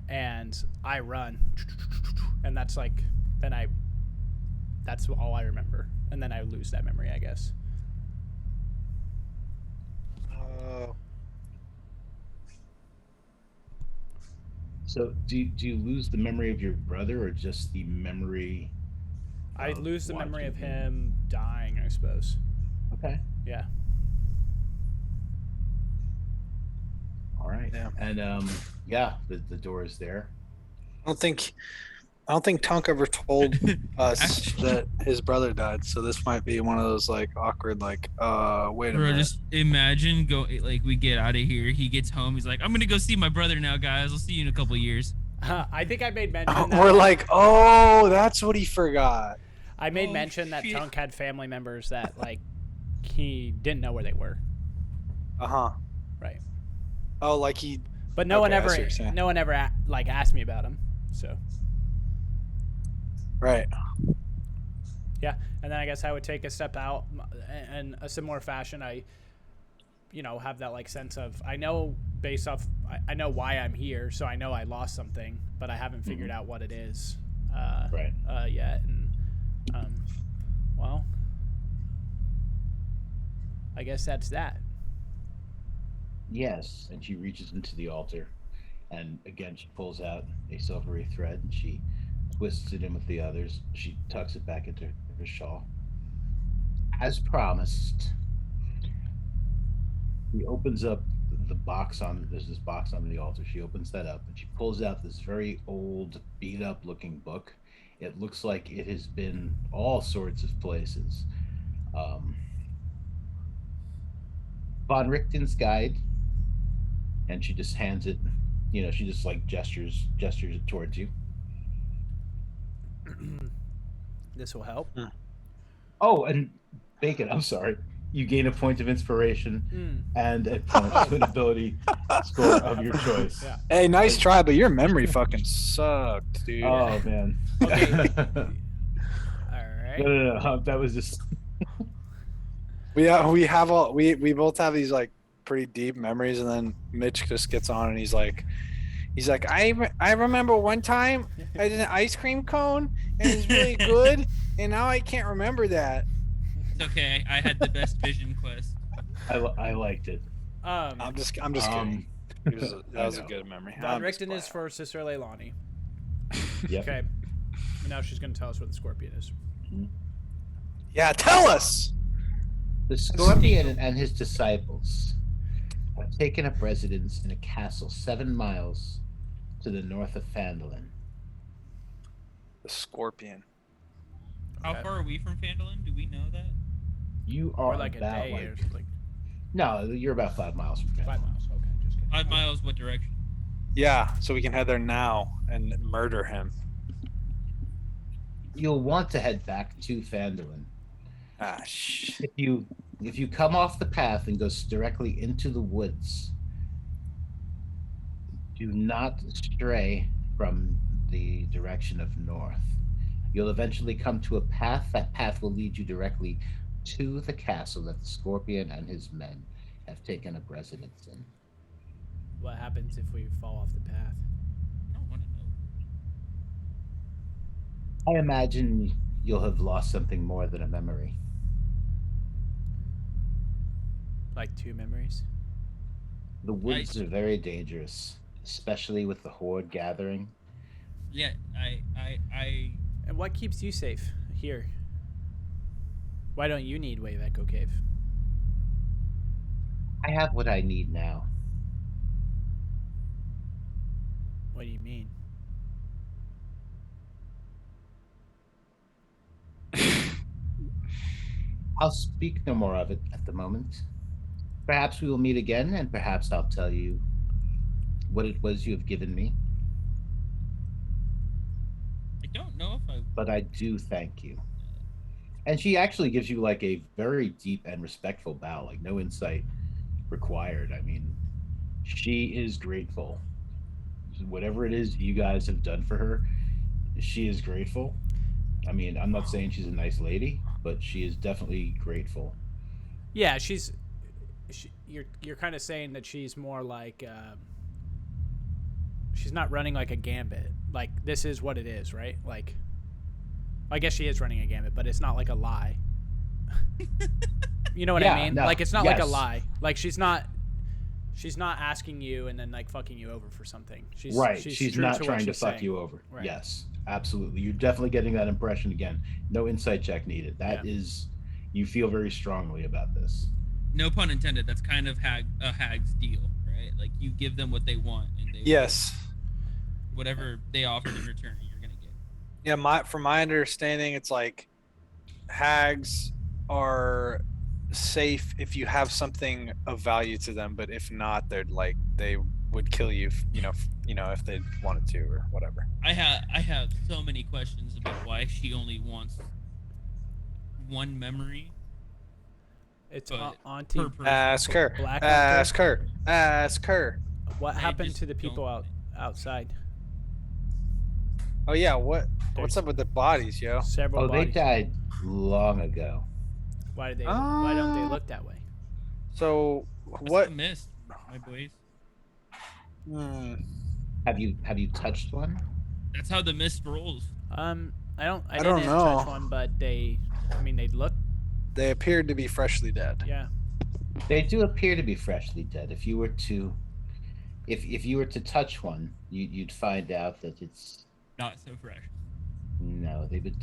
and I run, and that's all I remember, and then I lose that memory, I guess. So do you lose the memory of your brother, or just the memory? I lose the memory of him dying, I suppose. Okay. Yeah. All right. Yeah. And the door is there. I don't think Tunk ever told us that his brother died, so this might be one of those like awkward wait a minute. Just imagine we get out of here. He gets home. He's like, I'm gonna go see my brother now, guys. I'll see you in a couple of years. I think I made mention. We're like, oh, that's what he forgot. I made mention that Tunk had family members that like he didn't know where they were. Right. Oh, like he. But no one ever like asked me about him. So. Right. Yeah, and then I guess I would take a step out, in a similar fashion. I, have that like sense of I know based off I know why I'm here, so I know I lost something, but I haven't figured out what it is. Yet, and well, I guess that's that. Yes, and she reaches into the altar, and again she pulls out a silvery thread, and she twists it in with the others. She tucks it back into her shawl. As promised, she opens up the box there's this box on the altar. She opens that up, and she pulls out this very old, beat up looking book. It looks like it has been all sorts of places. Von Richten's Guide, and she just hands it, she just like gestures it towards you. This will help. Oh, and Bacon, I'm sorry. You gain a point of inspiration Mm. and a point to an ability score of your choice. Yeah. Hey, nice try, but your memory fucking sucked, dude. Oh man. Okay. All No, right. no. That was just. We both have these like pretty deep memories, and then Mitch just gets on and he's like, I remember one time I did an ice cream cone and it was really good, and now I can't remember that. It's okay. I had the best vision quest. I liked it. I'm just kidding. That was a know. good memory. Von Richten is for Sister Leilani. Yep. Okay. And now she's going to tell us what the scorpion is. Yeah, tell us. The scorpion and his disciples have taken up residence in a castle 7 miles to the north of Phandelver. The scorpion. How Okay. far are we from Phandelver? Do we know that? You are Or like a about day or like something. no, you're about 5 miles from 5 Phandelver. miles. Okay. Just kidding. 5 miles. What direction? Yeah, so we can head there now and murder him. You'll want to head back to Phandelver. Ah, shh. If you come off the path and go directly into the woods, do not stray from the direction of north. You'll eventually come to a path. That path will lead you directly to the castle that the scorpion and his men have taken up residence in. What happens if we fall off the path? I don't want to know. I imagine you'll have lost something more than a memory. Like 2 memories? The woods are very dangerous, especially with the horde gathering. Yeah, I And what keeps you safe here? Why don't you need Wave Echo Cave? I have what I need now. What do you mean? I'll speak no more of it at the moment. Perhaps we will meet again, and perhaps I'll tell you what it was you have given me. don't know if I. But I do thank you. And she actually gives you like a very deep and respectful bow, like no insight required. I mean, she is grateful. Whatever it is you guys have done for her, she is grateful. I mean, I'm not saying she's a nice lady, but she is definitely grateful. Yeah, you're kind of saying that she's more like she's not running like a gambit. Like, this is what it is, right? Like, I guess she is running a gambit, but it's not like a lie. You know what I mean? No, like, it's not like a yes. lie. Like, she's not asking you and then like fucking you over for something. She's Right. She's true not to what trying to she's fuck saying. you over. Right. Yes, absolutely. You're definitely getting that impression again. No insight check needed. That is, you feel very strongly about this. No pun intended. That's kind of a hag's deal, right? Like, you give them what they want, and they whatever they offer in return, you're gonna get. Yeah, from my understanding, it's like hags are safe if you have something of value to them, but if not, they would kill you, if they wanted to or whatever. I have so many questions about why she only wants one memory. It's But Auntie. per person. Ask her. Black Ask her. Ask her. What I happened just to the people don't- outside? Oh yeah, what's There's up with the bodies, yo? Several Oh, they bodies. died long ago. Why don't they look that way? So What's what? the mist, my boys? Have you touched one? That's how the mist rolls. I don't didn't know. touch one, but they look, They appeared to be freshly dead. yeah. They do appear to be freshly dead. If you were to touch one, you'd find out that it's Not so fresh. no. They would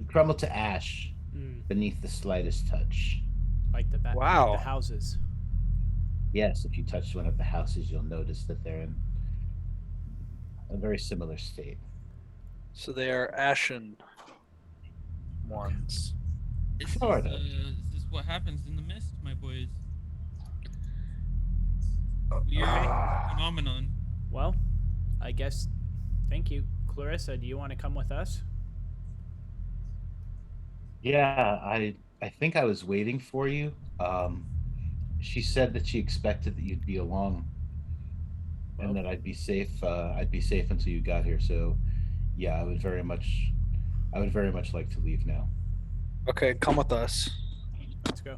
crumble to ash beneath the slightest touch. Like the back Wow. like the houses. Yes, if you touch one of the houses, you'll notice that they're in a very similar state. So they are ashen ones. This Sort of. this is what happens in the mist, my boys. Weird phenomenon. Well, I guess. Thank you, Clarissa. Do you want to come with us? Yeah, I think I was waiting for you. She said that she expected that you'd be along and that I'd be safe. I'd be safe until you got here. So, yeah, I would very much like to leave now. Okay, come with us. Let's go.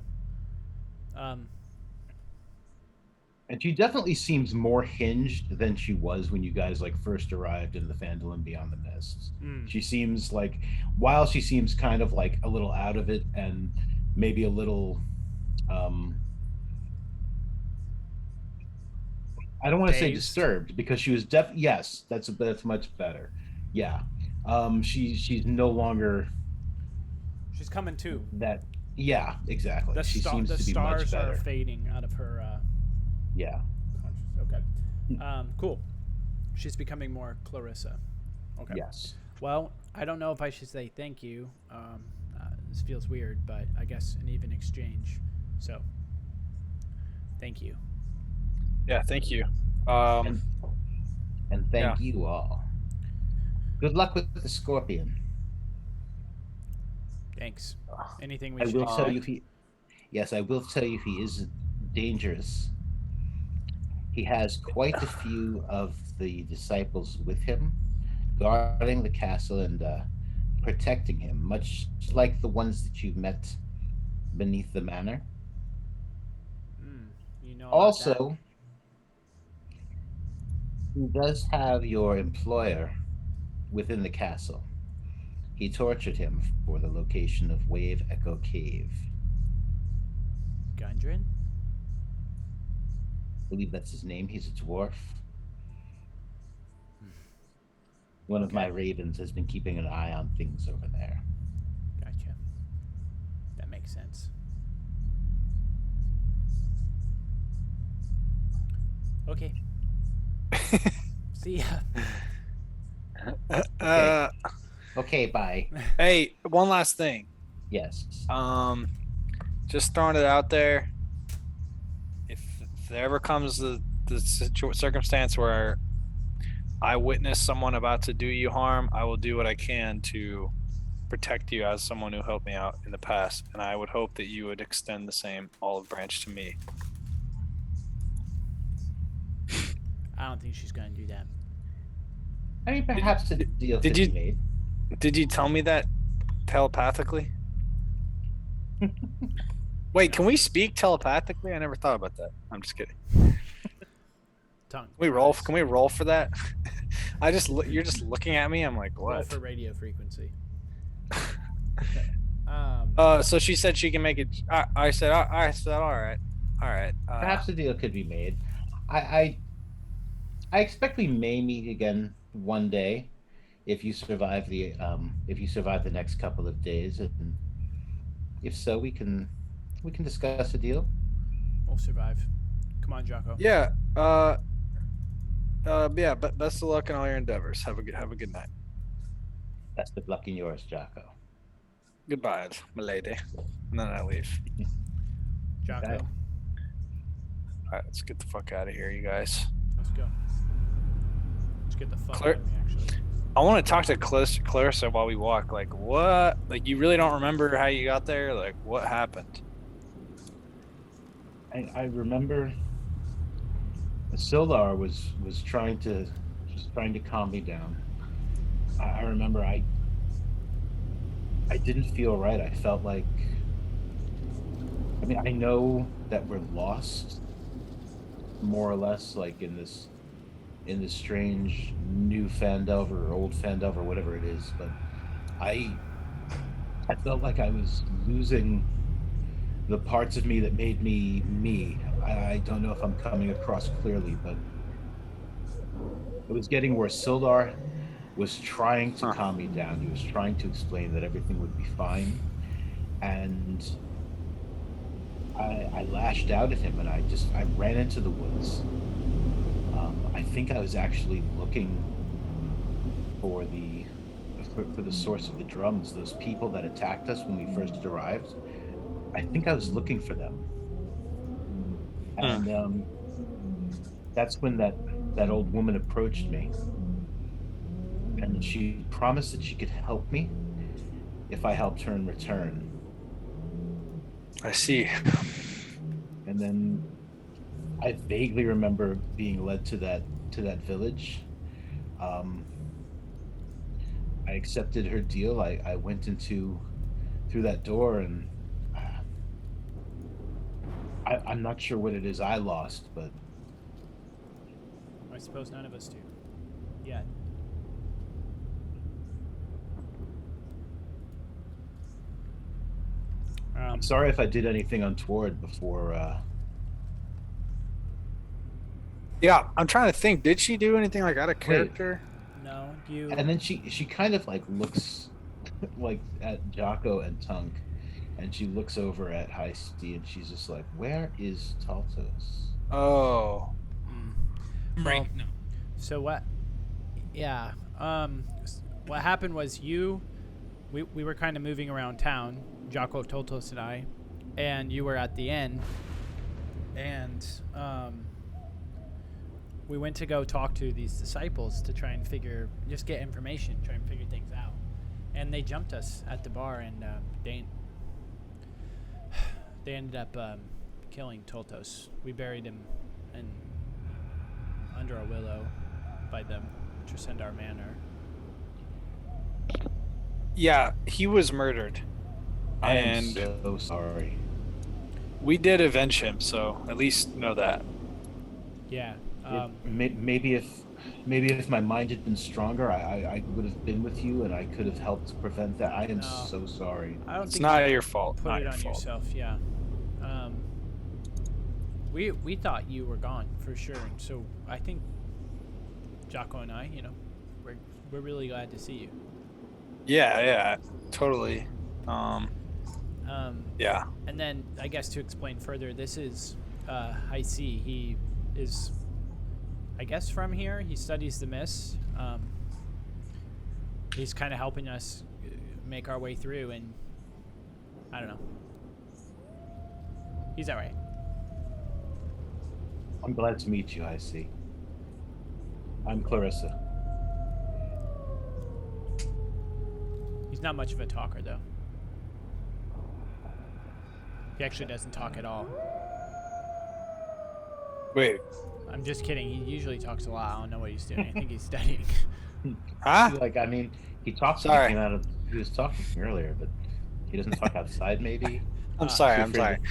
And she definitely seems more hinged than she was when you guys like first arrived in the Phandelver Beyond the Mists. She seems like, while she seems kind of like a little out of it and maybe a little, I don't want to say disturbed because she was yes, that's much better. Yeah. She's no longer. She's coming too. That yeah, exactly. She seems to be much better. The stars are fading out of her. Yeah. Conscious. Okay. Cool. She's becoming more Clarissa. Okay. Yes. Well, I don't know if I should say thank you. This feels weird, but I guess an even exchange. So, thank you. Yeah, thank you. And thank you all. Good luck with the scorpion. Thanks. Anything we I should will expect? tell you yes, I will tell you he is dangerous. He has quite a few of the disciples with him, guarding the castle and protecting him, much like the ones that you've met beneath the manor. You know. Also, he does have your employer within the castle. He tortured him for the location of Wave Echo Cave. Gundren? I believe that's his name. He's a dwarf. One of my ravens has been keeping an eye on things over there. Gotcha. That makes sense. Okay. See ya. Okay, bye. Hey, one last thing. Yes. Just throwing it out there. If there ever comes the circumstance where I witness someone about to do you harm, I will do what I can to protect you as someone who helped me out in the past, and I would hope that you would extend the same olive branch to me. I don't think she's gonna do that. I mean, perhaps the deal did could you- be made. Did you tell me that telepathically? Wait, can we speak telepathically? I never thought about that. I'm just kidding. Tongue. Can we roll? Can we roll for that? You're just looking at me. I'm like, what? Roll for radio frequency. So she said she can make it. I said, all right. Perhaps the deal could be made. I expect we may meet again one day, if you survive the next couple of days, and if so, we can discuss a deal. We'll survive. Come on, Jaakko. Yeah. Yeah. But best of luck in all your endeavors. Have a good night. Best of luck in yours, Jaakko. Goodbye, my lady. And then I leave. Jaakko. Okay. All right, let's get the fuck out of here, you guys. Let's go. Let's get the fuck Claire- out of me, actually. I want to talk to Clarissa while we walk. Like, what? Like, you really don't remember how you got there? Like, what happened? I remember Sildar was trying to calm me down. I remember I didn't feel right. I felt like, I mean, I know that we're lost, more or less, like in this strange new Phandelver or old Phandelver, whatever it is, but I felt like I was losing the parts of me that made me me. I don't know if I'm coming across clearly, but it was getting where Sildar was trying to calm me down. He was trying to explain that everything would be fine, and I lashed out at him, and I ran into the woods. I think I was actually looking for the source of the drums, those people that attacked us when we first arrived. I think I was looking for them. And that's when that old woman approached me. And she promised that she could help me if I helped her in return. I see. And then I vaguely remember being led to that village. I accepted her deal. I went through that door, and I'm not sure what it is I lost, but I suppose none of us do. Yet. I'm sorry if I did anything untoward before. Yeah, I'm trying to think. Did she do anything like out of character? No, you. And then she kind of like looks like at Jaakko and Tunk, and she looks over at Hisie, and she's just like, "Where is Taltos?" Oh, Right. Well, No. So what? Yeah. What happened was we were kind of moving around town, Jaakko, Toltos, and I, and you were at the inn, and we went to go talk to these disciples to try and just get information, try and figure things out, and they jumped us at the bar, and they ended up killing Toltos. We buried him under a willow by the Tresendar Manor. yeah, he was murdered, I am and so sorry. we did avenge him. So at least know that. Yeah. Maybe if my mind had been stronger, I would have been with you, and I could have helped prevent that. I am No. so sorry. I don't It's think not you your fault. put Not it your on fault. yourself. Yeah. We thought you were gone for sure, and so I think Jaakko and I, we're really glad to see you. Yeah, totally. Yeah. And then I guess to explain further, this is Hisie. He is, I guess, from here. He studies the mists. He's kind of helping us make our way through, and I don't know. He's all right. I'm glad to meet you, Hisie. I'm Clarissa. He's not much of a talker, though. He actually doesn't talk at all. Wait. I'm just kidding. He usually talks a lot. I don't know what he's doing. I think he's studying. Huh? Like, I mean, he talks. Sorry. He was talking to me earlier, but he doesn't talk outside. Maybe. I'm sorry. Is he I'm afraid sorry. of-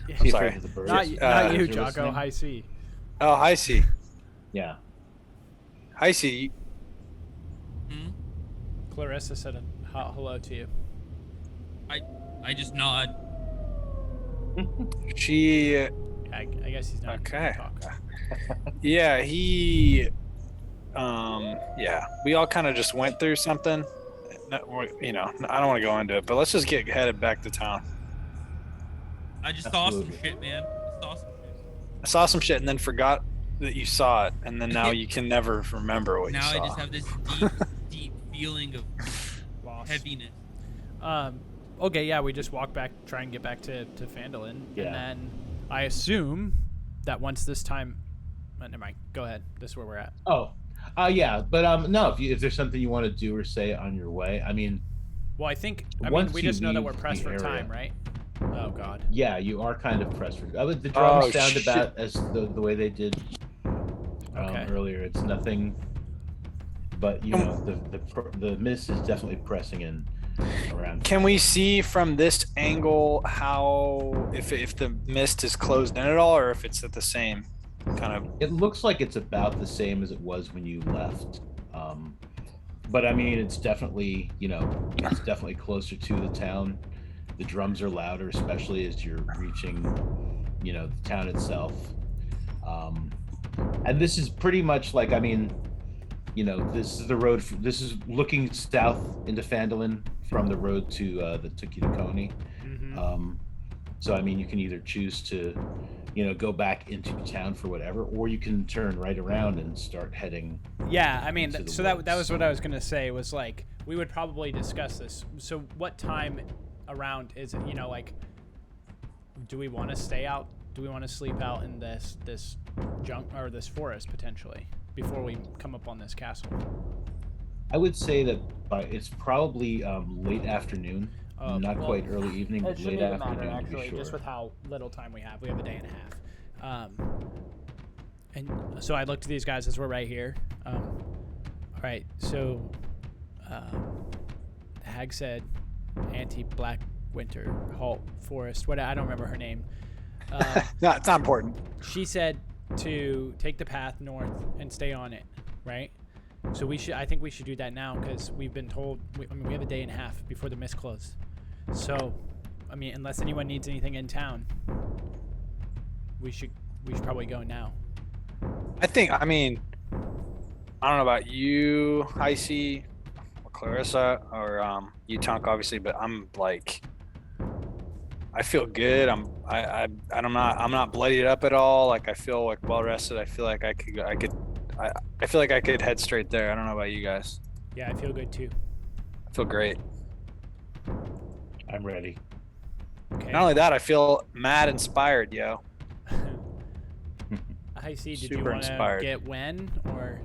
Yeah. is he I'm sorry. afraid of the birds? Not you, Jaakko. Hisie. Oh, Hisie. Yeah. Hisie. Hmm? Clarissa said a hello to you. I just nod. She. I guess he's not Okay. gonna talk. Yeah, yeah. We all kind of just went through something. I don't want to go into it, but let's just get headed back to town. I just saw some Absolutely. shit, man. I saw some shit. I saw some shit and then forgot that you saw it, and then now you can never remember what Now you saw. I just have this deep feeling of Lost. heaviness. Okay, yeah, we just walk back, try and get back to Phandelver, Yeah. and then I assume that once this time, never mind. Go ahead. This is where we're at. Oh, yeah, but no. If there's something you want to do or say on your way, I mean, Well, I mean, Once we you just know that leave we're pressed the for area. time, right? Oh God. yeah, you are kind of pressed for. The drums Oh, sound shit. about as the way they did Okay. earlier. It's nothing, but the mist is definitely pressing in around. Can we see from this angle how if the mist is closed in at all, or if it's at the same kind of? It looks like it's about the same as it was when you left. But I mean, it's definitely, it's definitely closer to the town. The drums are louder, especially as you're reaching, the town itself. And this is pretty much like, I mean, this is the road. This is looking south into Phandelver from the road to that took you to Coney. Mm-hmm. So I mean, you can either choose to, go back into town for whatever, or you can turn right around and start heading. Yeah, I mean, into the so that woods. was what I was gonna say. Was like we would probably discuss this. So what time around is it? Like, do we want to stay out? Do we want to sleep out in this junk or this forest potentially before we come up on this castle? I would say that it's probably late afternoon, not well, quite early evening, but It shouldn't late even matter, afternoon to be actually, sure. just with how little time we have. We have a day and a half. And so I looked at these guys as we're right here. All right, so the hag said anti-Black Winter Halt Forest. I don't remember her name. No, it's not important. She said to take the path north and stay on it, right? So I think we should do that now because we've been told. We have a day and a half before the mist closes. So, I mean, unless anyone needs anything in town, we should probably go now. I mean, I don't know about you, Hisie, or Clarissa, or you, Tunk, obviously, but I'm like, I feel good. I'm not bloodied up at all. Like I feel like well rested. I feel like I feel like I could head straight there. I don't know about you guys. Yeah, I feel good too. I feel great. I'm ready. Okay. Not only that, I feel mad inspired, yo. Hisie, did you Super want to inspired. get Wen, or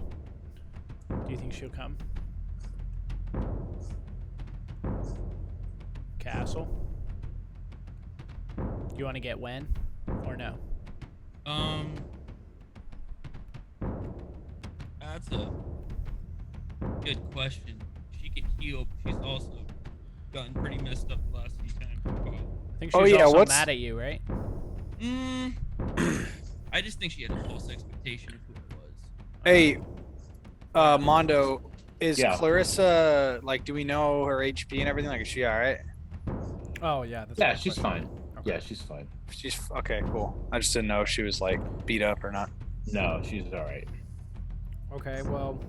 do you think she'll come? Castle? Do you want to get Wen, or no? That's a good question. She can heal, but she's also gotten pretty messed up the last few times. I think she was also mad at you, right? I just think she had a false expectation of who it was. Hey, Mondo, is Yeah. Clarissa, like, do we know her HP and everything? Like, is she all right? Oh, yeah. That's a Yeah, good she's question. fine. Okay. Yeah, she's fine. She's okay, cool. I just didn't know if she was like beat up or not. No, she's all right. Okay, well,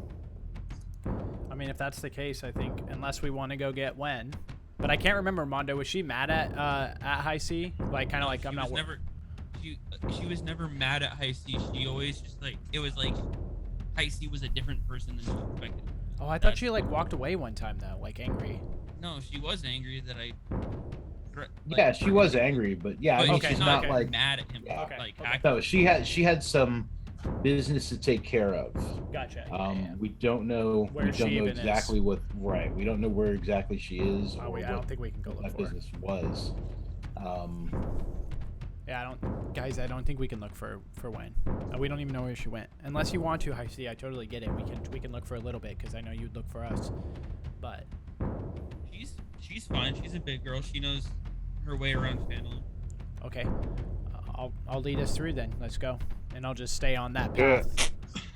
I mean, if that's the case, I think unless we want to go get Wen, but I can't remember. Mondo, was she mad at Hisie? Like, kind of like She I'm not. was never. She was never mad at Hisie. She always just like it was like Hisie was a different person than she expected. Oh, I thought she like walked away one time though, like angry. No, she was angry that I. Yeah, she was angry, but yeah, I But mean, okay, she's no, not okay. like. mad at him. Yeah. Okay, Like okay. acting. No, she had some business to take care of. Gotcha. Yeah. We don't know. Where we she don't know even exactly what. Right. We don't know where exactly she is Oh, or I what don't think we can go look that for her. business was. Yeah, I don't think we can look for Wen. We don't even know where she went. Unless you want to, Hisie, I totally get it. We can look for a little bit because I know you'd look for us. But She's fine. She's a big girl. She knows her way around Phandelver. okay, I'll lead us through then. Let's go, and I'll just stay on that path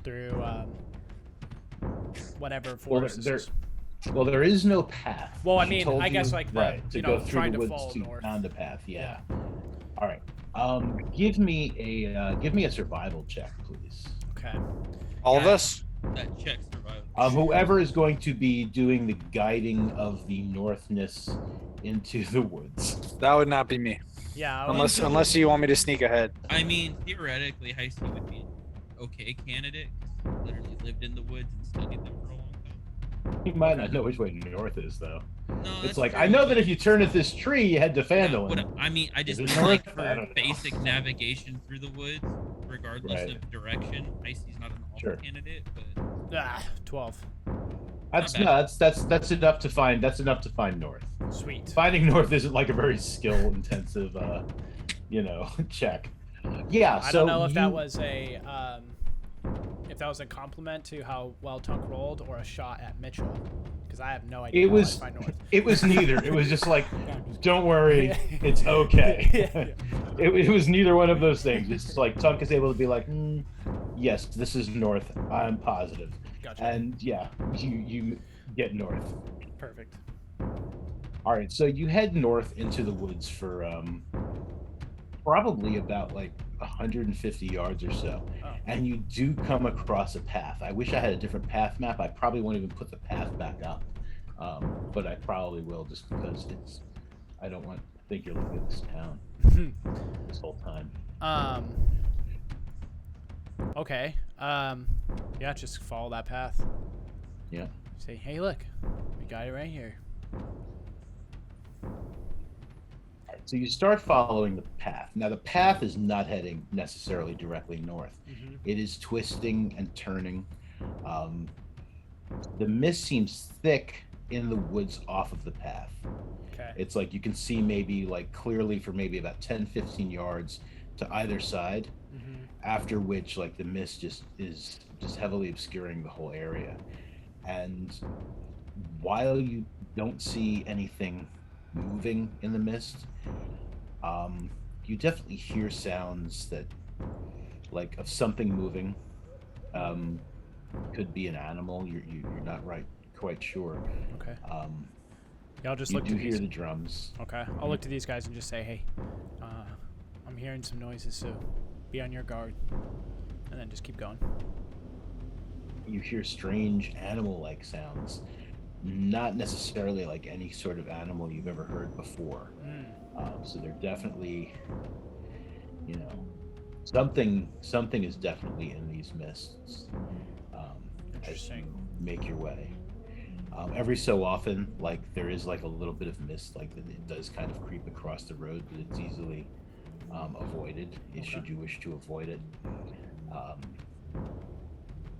through whatever forest this is. Well, there is no path. Well, I She mean, told I guess you, like right, to go through trying the to woods fall to north. found a path. Yeah. All right. Give me a survival check, please. Okay. All of us? That checks survival. Whoever is going to be doing the guiding of the northness into the woods. That would not be me. Yeah. Unless you want me to sneak ahead. I mean, theoretically, Hisie would be an okay candidate. 'Cause he literally lived in the woods and studied them for a long time. You might not know which way north is, though. No, It's that's like true. I know that if you turn at this tree, you head to Yeah, Phandelver. I mean, I just Is it mean, like north? I don't for know. basic navigation through the woods, regardless Right. of direction. Hisie's not an awful Sure. candidate, but 12. That's Not no, that's enough to find. That's enough to find north. Sweet. Finding north isn't like a very skill-intensive, check. Yeah. I So don't know if that you- was a compliment to how well Tunk rolled or a shot at Mitchell, because I have no idea. It how was. I find north. It was neither. It was just like, don't worry, it's okay. It was neither one of those things. It's like Tunk is able to be like, yes, this is north. I'm positive. Gotcha. And yeah, you get north. Perfect. All right, so you head north into the woods for probably about like 150 yards or so, Oh. and you do come across a path. I wish I had a different path map. I probably won't even put the path back up, but I probably will just because I don't want to think you're looking at this town this whole time. Okay. Yeah, just follow that path. Yeah. Say, hey, look, we got it right here. So you start following the path. Now the path is not heading necessarily directly north. Mm-hmm. It is twisting and turning. the mist seems thick in the woods off of the path. Okay. It's like you can see maybe like clearly for maybe about 10-15 yards to either side, after which like the mist is heavily obscuring the whole area. And while you don't see anything moving in the mist, you definitely hear sounds that like of something moving. Could be an animal. You're not quite sure. Okay. Yeah, I'll just you look do to hear these. the drums. Okay, I'll look to these guys and just say, hey, I'm hearing some noises, so be on your guard. And then just keep going. You hear strange animal-like sounds, not necessarily like any sort of animal you've ever heard before. So they're definitely, something is definitely in these mists. As you make your way. Every so often, like there is like a little bit of mist, like it does kind of creep across the road, but it's easily avoided should you wish to avoid it.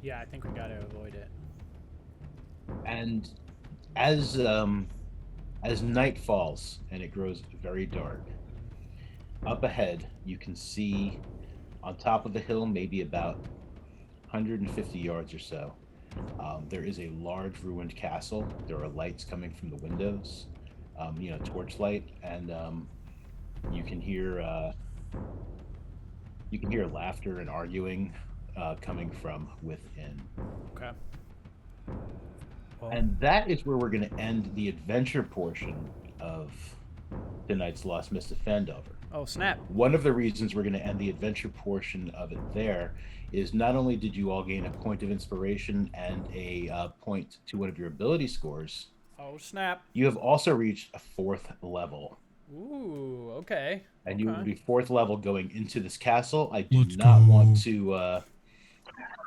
Yeah, I think we got to avoid it. And as night falls and it grows very dark, up ahead you can see on top of the hill, maybe about 150 yards or so, there is a large ruined castle. There are lights coming from the windows, torchlight, and you can hear laughter and arguing coming from within. Okay. Well, And that is where we're going to end the adventure portion of tonight's Lost Mist of Phandelver. oh, snap. One of the reasons we're going to end the adventure portion of it there is not only did you all gain a point of inspiration and a point to one of your ability scores, Oh, snap. you have also reached a 4th level. Ooh, okay. And you will Okay. be 4th level going into this castle. I do Let's not go. want to...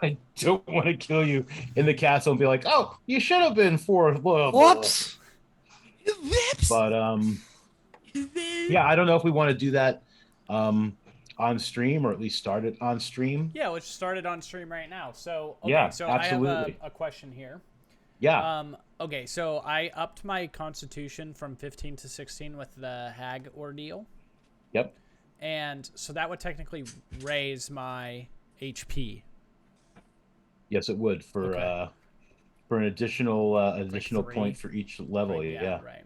I don't want to kill you in the castle and be like, oh, you should have been 4th level. Whoops. But, yeah, I don't know if we want to do that on stream, or at least start it on stream. Yeah, let's start it on stream right now. So, okay, Yeah, so absolutely. I have a question here. Yeah. Okay, so I upped my constitution from 15 to 16 with the hag ordeal. Yep. And so that would technically raise my HP. Yes, it would for Okay. an additional 3? point for each level. Right, Yeah. Right.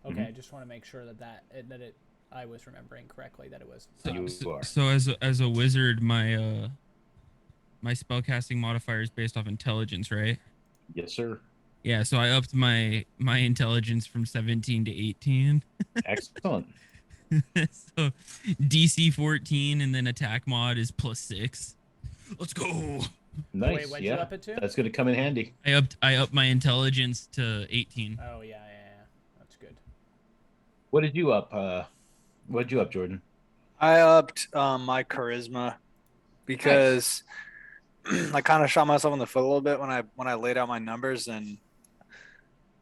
Okay, I just want to make sure that I was remembering correctly that it was. You are. So as a wizard, my my spellcasting modifier is based off intelligence, right? Yes, sir. Yeah, so I upped my intelligence from 17 to 18. Excellent. So DC 14 and then attack mod is +6. Let's go. Nice. Wait, what'd you Yeah, up it to? that's going to come in handy. I upped my intelligence to 18. Oh yeah, that's good. What did you up? What did you up, Jordan? I upped my charisma because I kind of shot myself in the foot a little bit when I laid out my numbers, and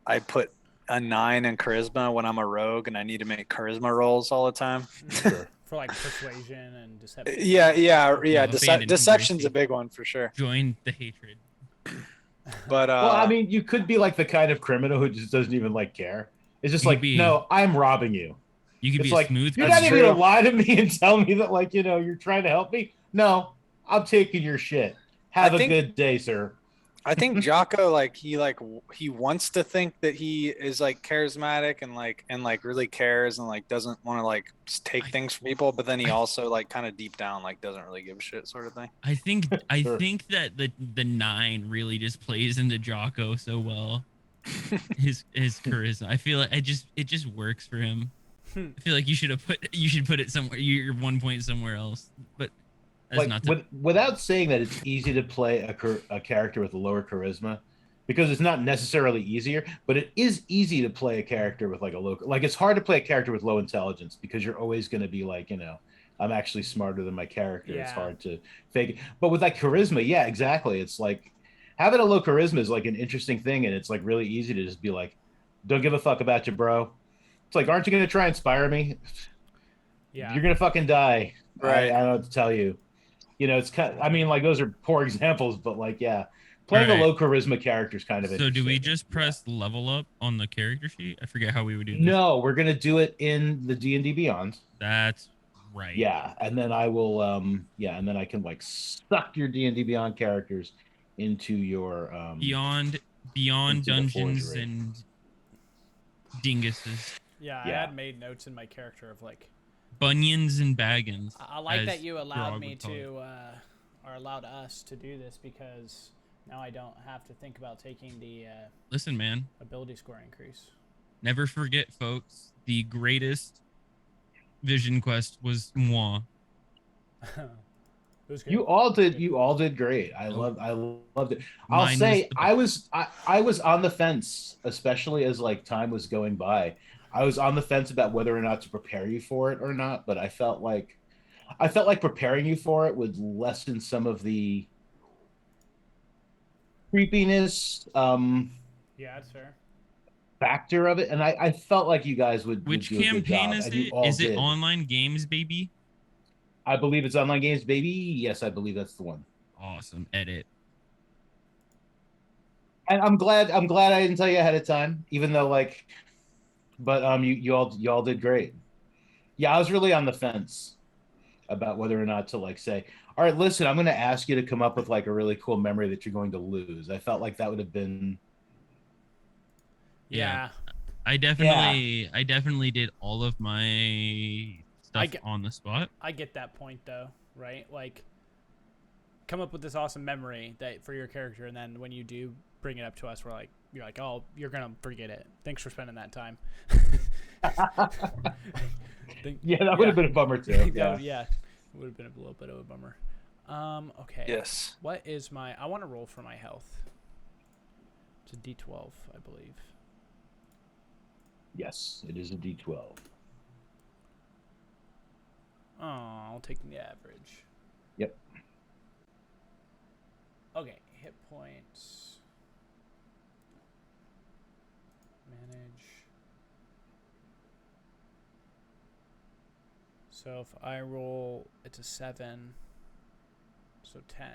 I put a 9 in charisma when I'm a rogue and I need to make charisma rolls all the time. Sure. For like persuasion and deception. Yeah. Abandoned Deception's mercy. a big one for sure. Join the hatred. But Well, I mean, you could be like the kind of criminal who just doesn't even like care. It's just You like, could be- no, I'm robbing you. You could It's be like, a smooth. you're That's not even true. gonna lie to me and tell me that, like, you're trying to help me. No, I'm taking your shit. Have I a think- good day, sir. I think Jaakko he wants to think that he is like charismatic and really cares and like doesn't want to like take things from people, but then he also like kind of deep down like doesn't really give a shit sort of thing. I think Sure. that the 9 really just plays into Jaakko so well. His charisma. I feel like it just works for him. I feel like you should put it somewhere. Your 1 point somewhere else, but that's Like, not. The, without saying that it's easy to play a character with a lower charisma, because it's not necessarily easier, but it is easy to play a character with like a low. Like, it's hard to play a character with low intelligence because you're always going to be like, I'm actually smarter than my character. It's Yeah. hard to fake it. But with like charisma, yeah, exactly. It's like having a low charisma is like an interesting thing, and it's like really easy to just be like, don't give a fuck about you, bro. It's like, aren't you going to try and inspire me? Yeah. You're going to fucking die. Right. I don't know what to tell you. It's kind I mean, like, those are poor examples, but like, yeah, Playing Alright. a low charisma character is kind of So do we interesting. just press level up on the character sheet? I forget how we would do this. No, we're gonna do it in the D&D Beyond. That's right. Yeah, and then I will and then I can like suck your D&D Beyond characters into your Beyond into the dungeons forgery. and dinguses. Yeah, I Yeah. had made notes in my character of like Bunions and baggins. I like as that you allowed Grog me would call it. to or allowed us to do this because now I don't have to think about taking the Listen, man. ability score increase. Never forget, folks. The greatest Vision Quest was moi. It was good. You all did great. I loved it. I'll Mine say was the I was on the fence, especially as like time was going by. I was on the fence about whether or not to prepare you for it or not, but I felt like preparing you for it would lessen some of the creepiness Yeah, that's fair. factor of it, and I felt like you guys would Which do a good campaign job, is and you it? all Is it did. online games, baby? I believe it's online games, baby. Yes, I believe that's the one. Awesome. Edit. And I'm glad I didn't tell you ahead of time, even though like, but you all did great. Yeah, I was really on the fence about whether or not to like say, all right, listen, I'm going to ask you to come up with like a really cool memory that you're going to lose. I felt like that would have been. Yeah. I definitely did all of my stuff on the spot. I get that point though, right? Like come up with this awesome memory that for your character and then when you do bring it up to us you're like, "Oh, you're going to forget it. Thanks for spending that time." Yeah, that would have been a bummer too. It would have been a little bit of a bummer. Okay. Yes. What is I want to roll for my health. It's a D12, I believe. Yes, it is a D12. Oh, I'll take the average. Yep. Okay, hit points. Manage. So if I roll, it's a 7. So 10.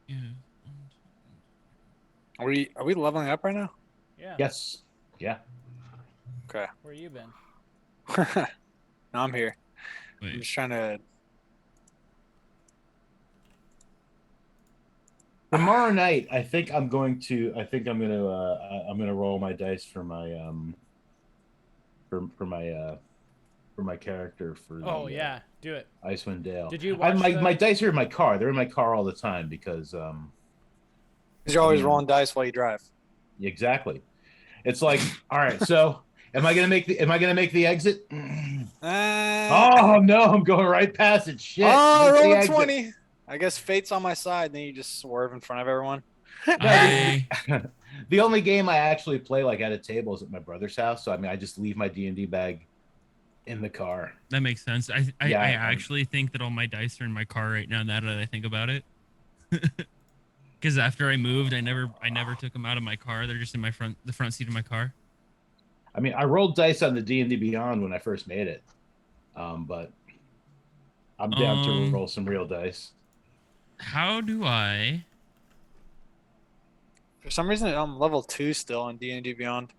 Yeah. Are we leveling up right now? Yeah. Yes. Yeah. Okay. Where you been? No, I'm here. I'm Wait. just trying to. Tomorrow night, I think I'm gonna roll my dice for my for my character for Oh yeah, do it. Icewind Dale. Did you watch my dice are in my car. They're in my car all the time because You're always rolling dice while you drive. exactly. It's like, all right, so am I gonna make the exit? Oh no, I'm going right past it. Shit. Oh, Make the roll a exit. 20. I guess fate's on my side, and then you just swerve in front of everyone. The only game I actually play like at a table is at my brother's house. So I mean, I just leave my D&D bag in the car. That makes sense. I actually think that all my dice are in my car right now. Now that I think about it, because after I moved, I never took them out of my car. They're just in the front seat of my car. I mean, I rolled dice on the D&D Beyond when I first made it, but I'm down to roll some real dice. How do I? For some reason, I'm level 2 still on D&D Beyond.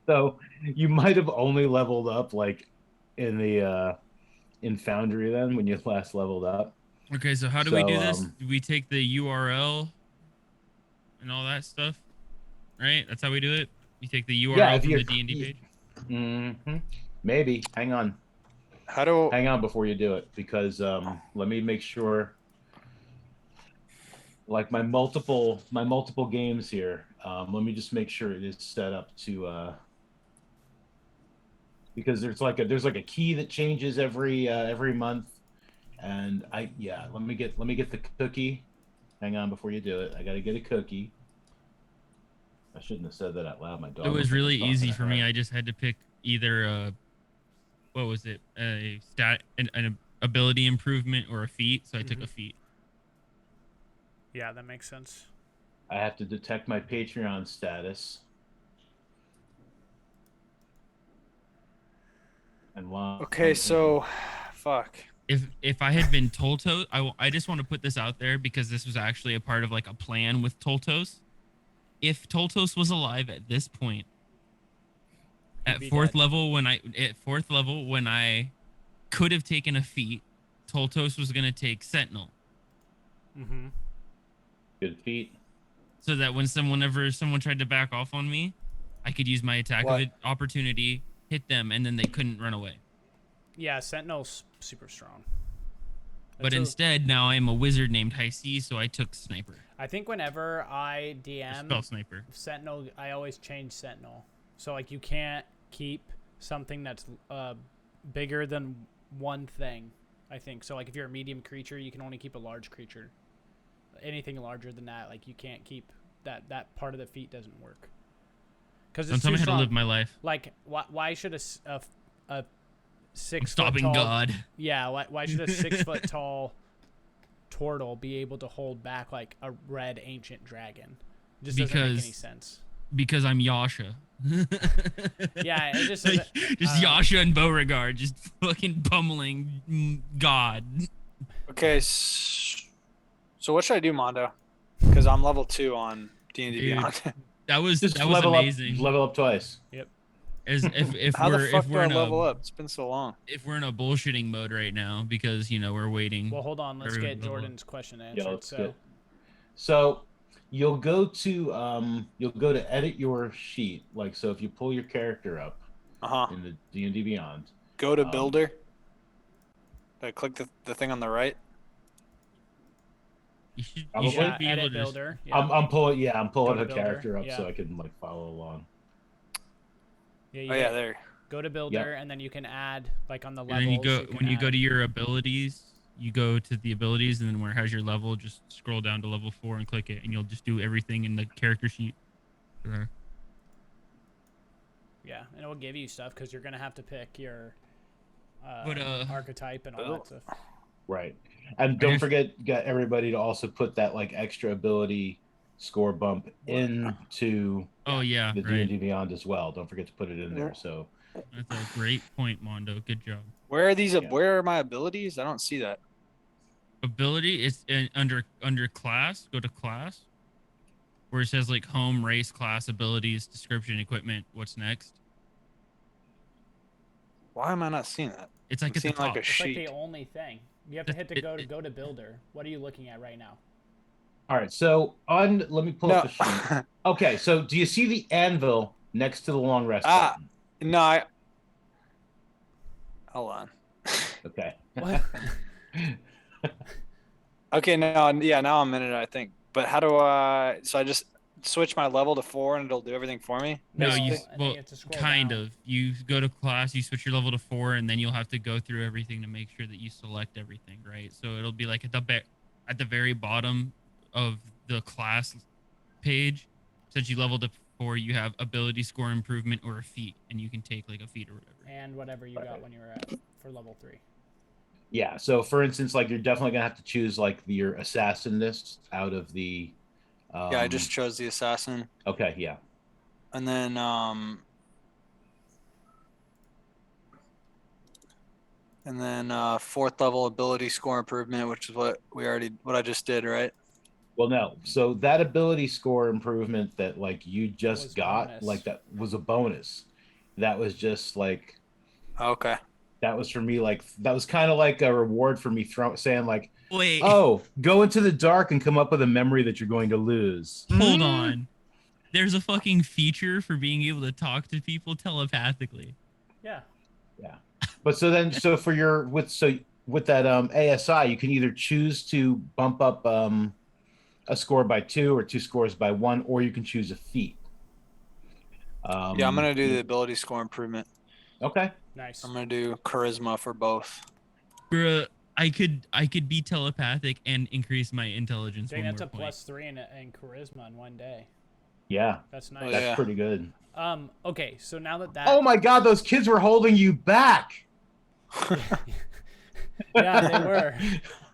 So you might have only leveled up like in the in Foundry then when you last leveled up. Okay, so how do we do this? Do we take the URL and all that stuff? Right? That's how we do it? You take the URL from the D&D page? Mm-hmm. Maybe. Hang on before you do it, because let me make sure. Like my multiple games here. Let me just make sure it is set up to because there's like a key that changes every month, and let me get the cookie. Hang on before you do it. I gotta get a cookie. I shouldn't have said that out loud. My dog. It was really easy for me. I just had to pick either what was it? A stat, an ability improvement, or a feat. So I took a feat. Yeah, that makes sense. I have to detect my Patreon status. And Okay, so fuck. if I had been Toltos, I just want to put this out there because this was actually a part of like a plan with Toltos. If Toltos was alive at this point, at fourth level when I could have taken a feat, Toltos was gonna take Sentinel. Mm-hmm. Good feat. So that when someone tried to back off on me, I could use my attack of opportunity, hit them, and then they couldn't run away. Yeah, Sentinel's super strong. But instead, now I'm a wizard named Hisie, so I took Sniper. I think whenever I DM Spell Sniper. Sentinel, I always change Sentinel. So like you can't keep something that's bigger than one thing, I think. So like if you're a medium creature, you can only keep a large creature. Anything larger than that, like you can't keep that part of the feat doesn't work. Because it's Don't tell too me how strong. to live my life. Like why should a 6 I'm stopping foot tall, God. Yeah, why should a 6 foot tall Tortle be able to hold back like a red ancient dragon? It just doesn't make any sense. Because I'm Yasha. Yeah, it just like, just Yasha and Beauregard just fucking pummeling God. Okay, so what should I do, Mondo? Because I'm level 2 on D&D Beyond. That was level amazing. Level up twice. Yep. As if How we're the fuck if do we're I in level a, up? It's been so long. if we're in a bullshitting mode right now because we're waiting. Well, hold on. Let's Everyone get level up. Jordan's question answered. Yeah, let's get. So you'll go to edit your sheet. Like so, if you pull your character up in the D&D Beyond, Go to Builder. Click the thing on the right. You should yeah, be edit able to builder. yeah. I'm pulling Go her to character Builder, up yeah. so I can like follow along. Yeah, There. Go to builder, and then you can add like on the And levels. then you go add- to your abilities, you go to the abilities, and then where it has your level, just scroll down to level 4 and click it, and you'll just do everything in the character sheet. There. Yeah, and it will give you stuff because you're gonna have to pick your archetype and all that stuff. Right, and don't forget, get everybody to also put that like extra ability score bump into Oh yeah, the right. D&D Beyond as well. Don't forget to put it in there. So That's a great point, Mondo. Good job. Where are these? Where are my abilities? I don't see that. Ability is under class. Go to class, where it says like home, race, class, abilities, description, equipment. What's next? Why am I not seeing that? It's like I'm at the seeing top. like a It's sheet. like the only thing. You have to hit the go to builder. What are you looking at right now? all right, so let me pull up the sheet. Okay, so do you see the anvil next to the long rest button? No, hold on. Okay. What? Okay, now I'm in it, I think. But how do I? So I just switch my level to 4 and it'll do everything for me. No, No, you and then well, you have to scroll kind down. of. You go to class, you switch your level to 4, and then you'll have to go through everything to make sure that you select everything, right? So it'll be like at the very bottom of the class page, since you leveled up 4, you have ability score improvement or a feat, and you can take like a feat or whatever. And whatever you got when you were at for level 3. Yeah, so for instance, like you're definitely gonna have to choose like your assassinness out of the. Yeah, I just chose the assassin, Okay, yeah. and then fourth level ability score improvement, which is what I just did, right? Well, no. So that ability score improvement that like you just Was got, bonus. like that was a bonus. That was just like Okay. that was for me. Like that was kind of like a reward for me saying like, Wait, oh, go into the dark and come up with a memory that you're going to lose. hold on. There's a fucking feature for being able to talk to people telepathically. Yeah. Yeah. But so for your with that ASI, you can either choose to bump up a score by 2 or 2 scores by 1, or you can choose a feat. Yeah, I'm gonna do the ability score improvement. Okay. Nice. I'm gonna do charisma for both. Bruh, I could be telepathic and increase my intelligence. Dang, one that's a more point. +3 in charisma in one day. Yeah. That's Oh, nice. That's yeah. pretty good. Okay, so now that Oh my God, those kids were holding you back. Yeah, they were.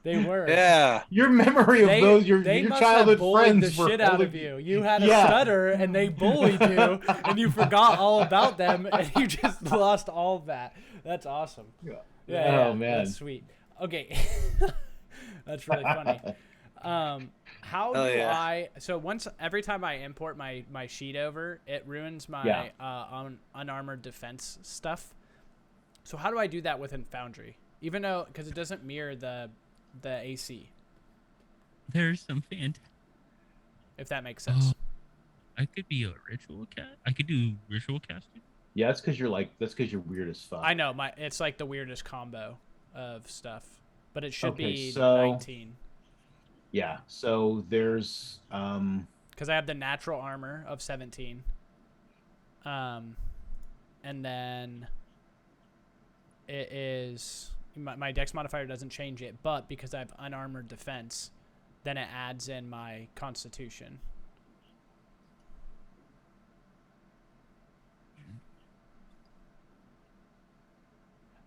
They were. Yeah. Your memory of those your must childhood have bullied friends the were shit out holding of you. You had a Yeah. stutter, and they bullied you, and you forgot all about them, and you just lost all of that. That's awesome. Yeah. Yeah, Oh, man. that's sweet. Okay. That's really funny. How do I? So every time I import my sheet over, it ruins my unarmored defense stuff. So how do I do that within Foundry? Even though, because it doesn't mirror the AC. There's some if that makes sense. I could be a ritual cast. I could do ritual casting. Yeah, that's because you're weird as fuck. I know it's like the weirdest combo of stuff, but it should be 19. Yeah, so there's because I have the natural armor of 17, and then it is my dex modifier doesn't change it, but because I have unarmored defense, then it adds in my constitution.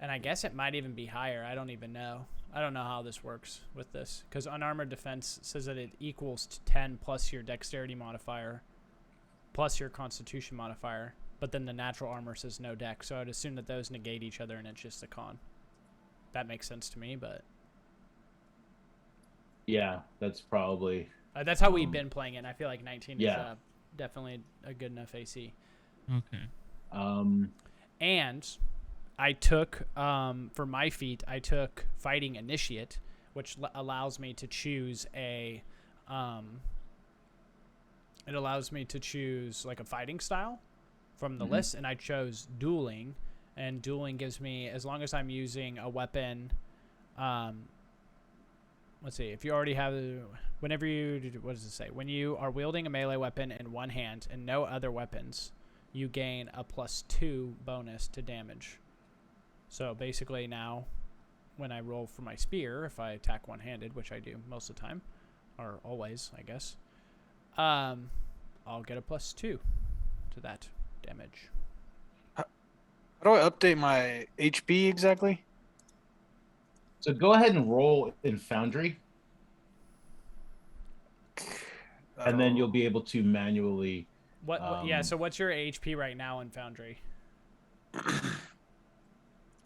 And I guess it might even be higher. I don't even know. I don't know how this works with this. Because unarmored defense says that it equals to 10 plus your dexterity modifier plus your constitution modifier. But then the natural armor says no dex. So I'd assume that those negate each other and it's just a con. That makes sense to me, but... Yeah, that's probably... that's how we've been playing it. And I feel like 19 is definitely a good enough AC. Okay. And... I took, for my feat, I took Fighting Initiate, which allows me to choose it allows me to choose like a fighting style from the list, and I chose Dueling, and Dueling gives me, as long as I'm using a weapon, let's see, if you already have, what does it say? When you are wielding a melee weapon in one hand and no other weapons, you gain a +2 bonus to damage. So basically now, when I roll for my spear, if I attack one-handed, which I do most of the time, or always, I guess, I'll get a +2 to that damage. How do I update my HP exactly? So go ahead and roll in Foundry. And then you'll be able to manually... so what's your HP right now in Foundry?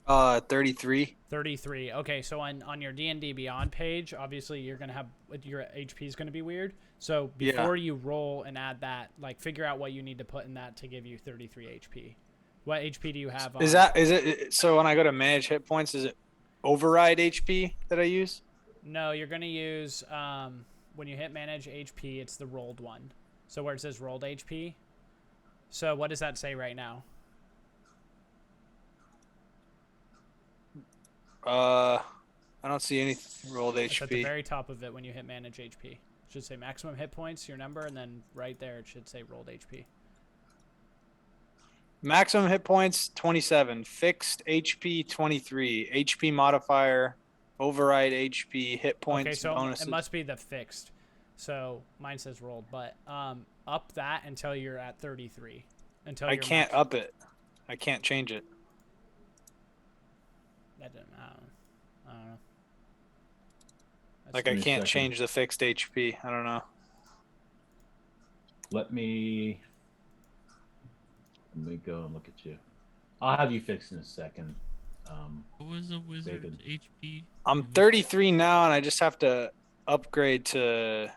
33. 33. Okay, so on your D&D Beyond page, obviously you're going to have, your HP is going to be weird. So before you roll and add that, like figure out what you need to put in that to give you 33 HP. What HP do you have on? Is it so when I go to manage hit points, is it override HP that I use? No, you're going to use, when you hit manage HP, it's the rolled one. So where it says rolled HP. So what does that say right now? I don't see any rolled HP. It's at the very top of it when you hit manage HP. It should say maximum hit points, your number, and then right there it should say rolled HP. Maximum hit points 27, fixed HP 23, HP modifier, override HP, hit points, okay, so bonuses. It must be the fixed. So mine says rolled, but up that until you're at 33. I can't up it. I can't change it. I don't know. Like I can't change the fixed HP. I don't know. Let me go and look at you. I'll have you fixed in a second. What was a wizard HP? I'm 33 now, and I just have to upgrade to,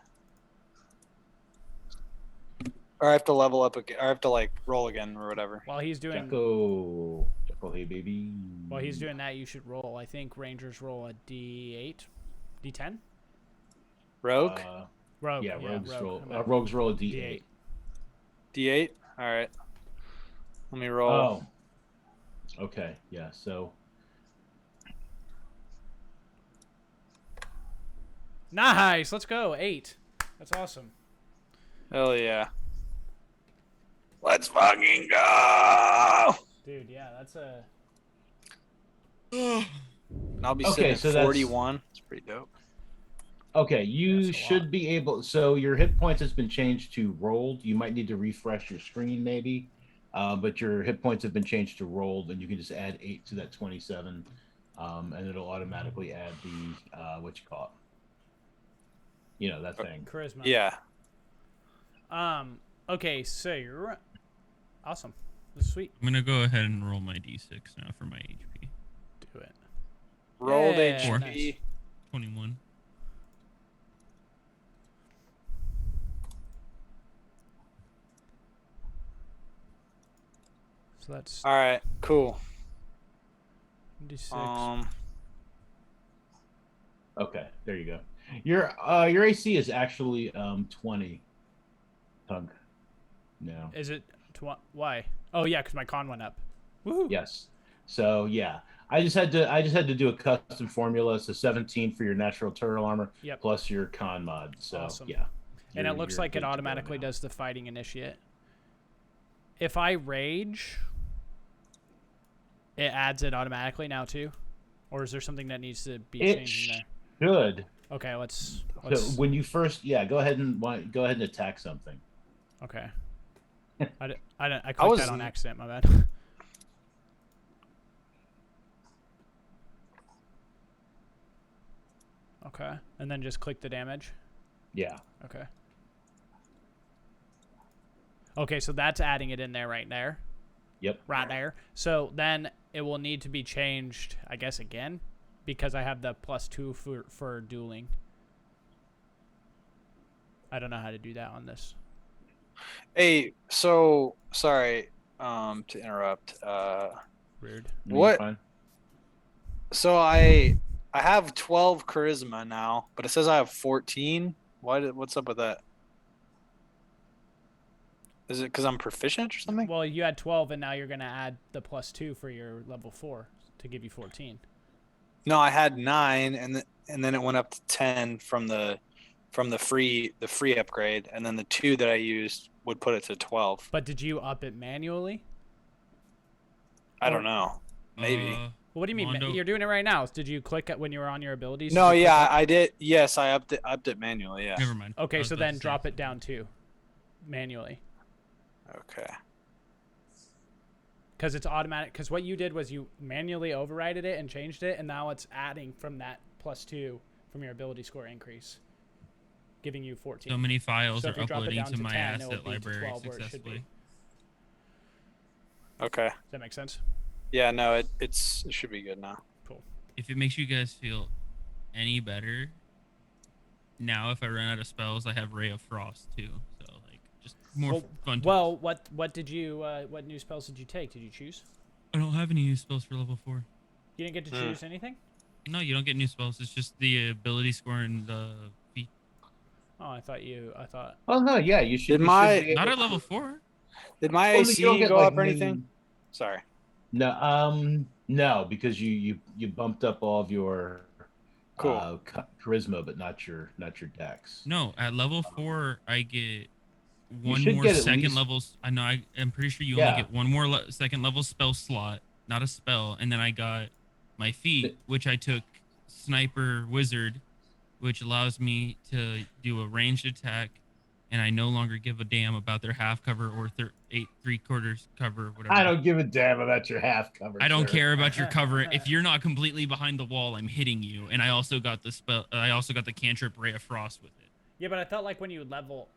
or I have to level up again. Or I have to like roll again or whatever. While he's doing Jaakko, hey baby. While he's doing that, you should roll. I think Rangers roll a D8, D10. Rogue. Rogue. Yeah, rogues rogue. roll. Rogues roll a D8. D8. All right. Let me roll. Oh. Okay. Yeah. So. Nice. Let's go. 8. That's awesome. Hell yeah. Let's fucking go. Dude, yeah, that's a. And I'll be sitting at 41. It's pretty dope. Okay, you should be able. So your hit points has been changed to rolled. You might need to refresh your screen, maybe. But your hit points have been changed to rolled, and you can just add 8 to that 27, and it'll automatically add the what you call it. You know that thing. Charisma. Yeah. Okay, so you're awesome. This is sweet. I'm gonna go ahead and roll my D6 now for my HP. Do it. Rolled Yeah, HP. nice. 21. So that's All right, cool. D6. Okay, there you go. Your AC is actually 20. Tug. No. Is it why? Oh yeah, because my con went up. Woohoo! Yes. So yeah, I just had to do a custom formula. So 17 for your natural turtle armor Yep. plus your con mod. So Awesome. yeah. And it looks you're like good it to go automatically now. does the fighting initiate. If I rage, it adds it automatically now too, or is there something that needs to be It changed in there? should. Okay, let's So when you first, go ahead and attack something. Okay. I clicked that on accident. My bad. Okay, and then just click the damage. Yeah. Okay. Okay, so that's adding it in there right there. Yep. Right there. So then it will need to be changed, I guess, again, because I have the +2 for dueling. I don't know how to do that on this. Hey, so sorry to interrupt. Rude. No, What? you're fine. So I have 12 charisma now, but it says I have 14. What's up with that? Is it because I'm proficient or something? Well, you had 12, and now you're going to add the +2 for your level 4 to give you 14. No, I had 9, and then it went up to 10 from the free upgrade, and then the 2 that I used would put it to 12. But did you up it manually? I don't know. Maybe. Well, what do you mean? Mondo. You're doing it right now. Did you click it when you were on your abilities? No, Did you yeah, click I did. Yes, I upped it manually. Yeah. Never mind. it? Okay, I was so about then to say drop it something. down too, manually. Okay. Because it's automatic. Because what you did was you manually overrided it and changed it, and now it's adding from that +2 from your ability score increase, giving you 14. So many files So are if you drop it uploading down to to my 10, it will asset be to library 12 where it should be. successfully. Okay. Does that make sense? Yeah. No, it should be good now. If it makes you guys feel any better, now if I run out of spells, I have Ray of Frost too. So like just more fun. Well, what did you what new spells did you take? Did you choose? I don't have any new spells for level 4. You didn't get to choose anything? No, you don't get new spells. It's just the ability score and the feat. Oh, I thought. Oh no, yeah, you should. Did you my- should be Not able at level 4. Did my Well, you AC don't get, go like, up or anything? Sorry. No, because you bumped up all of your Cool. charisma, but not your dex. No, at level 4, I get one should more get at second least- levels. I know. I'm pretty sure you Yeah. only get one more second level spell slot, not a spell. And then I got my feat, which I took Sniper Wizard, which allows me to do a ranged attack, and I no longer give a damn about their half cover or 3/4 cover, whatever. I don't give a damn about your half cover. I don't sir. care about your cover. If you're not completely behind the wall, I'm hitting you. And I also got the spell. I also got the cantrip Ray of Frost with it. Yeah, but I felt like when you level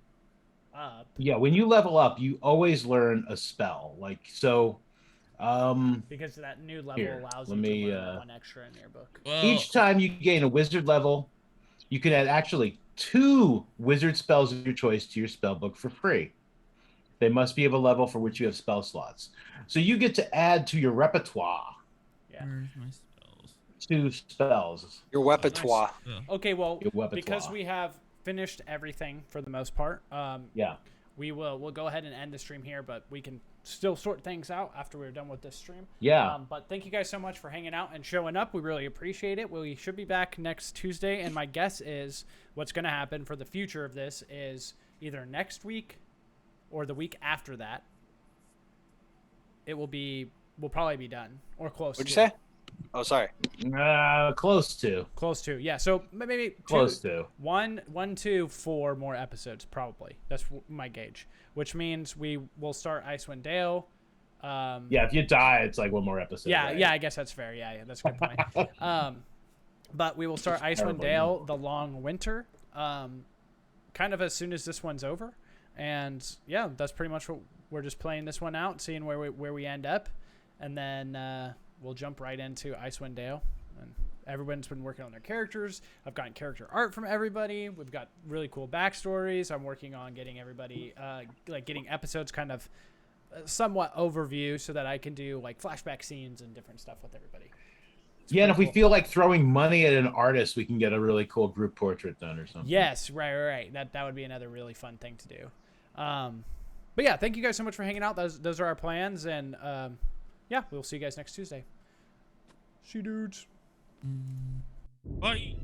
up. Yeah, when you level up, you always learn a spell. Like so, Because that new level Here, allows let you me, to learn one extra in your book. Well, each time you gain a wizard level, you can add actually 2 wizard spells of your choice to your spell book for free. They must be of a level for which you have spell slots. So you get to add to your repertoire Yeah. where's my spells? 2 spells. Your repertoire. Oh. Okay, well, Your repertoire. because we have finished everything for the most part, Yeah. we'll go ahead and end the stream here, but we can still sort things out after we're done with this stream. Yeah. But thank you guys so much for hanging out and showing up. We really appreciate it. We should be back next Tuesday, and my guess is what's going to happen for the future of this is either next week or the week after that. We'll probably be done or close. What'd you to. say? Oh, sorry. Close to. Close to, yeah. So maybe Close to. 1, 2, 4 more episodes probably. That's my gauge, which means we will start Icewind Dale. Yeah, if you die, it's like one more episode. Yeah, right? yeah. I guess that's fair. Yeah, that's a good point. But we will start Icewind terrible Dale, The Long Winter, kind of as soon as this one's over. And yeah, that's pretty much what we're just playing this one out, seeing where we end up, and then we'll jump right into Icewind Dale. And everyone's been working on their characters. I've gotten character art from everybody. We've got really cool backstories. I'm working on getting everybody, getting episodes kind of somewhat overview so that I can do like flashback scenes and different stuff with everybody. Yeah, and if we feel like throwing money at an artist, we can get a really cool group portrait done or something. Yes, right. That would be another really fun thing to do. But yeah, thank you guys so much for hanging out. Those are our plans, and yeah, we'll see you guys next Tuesday. See you, dudes. Bye.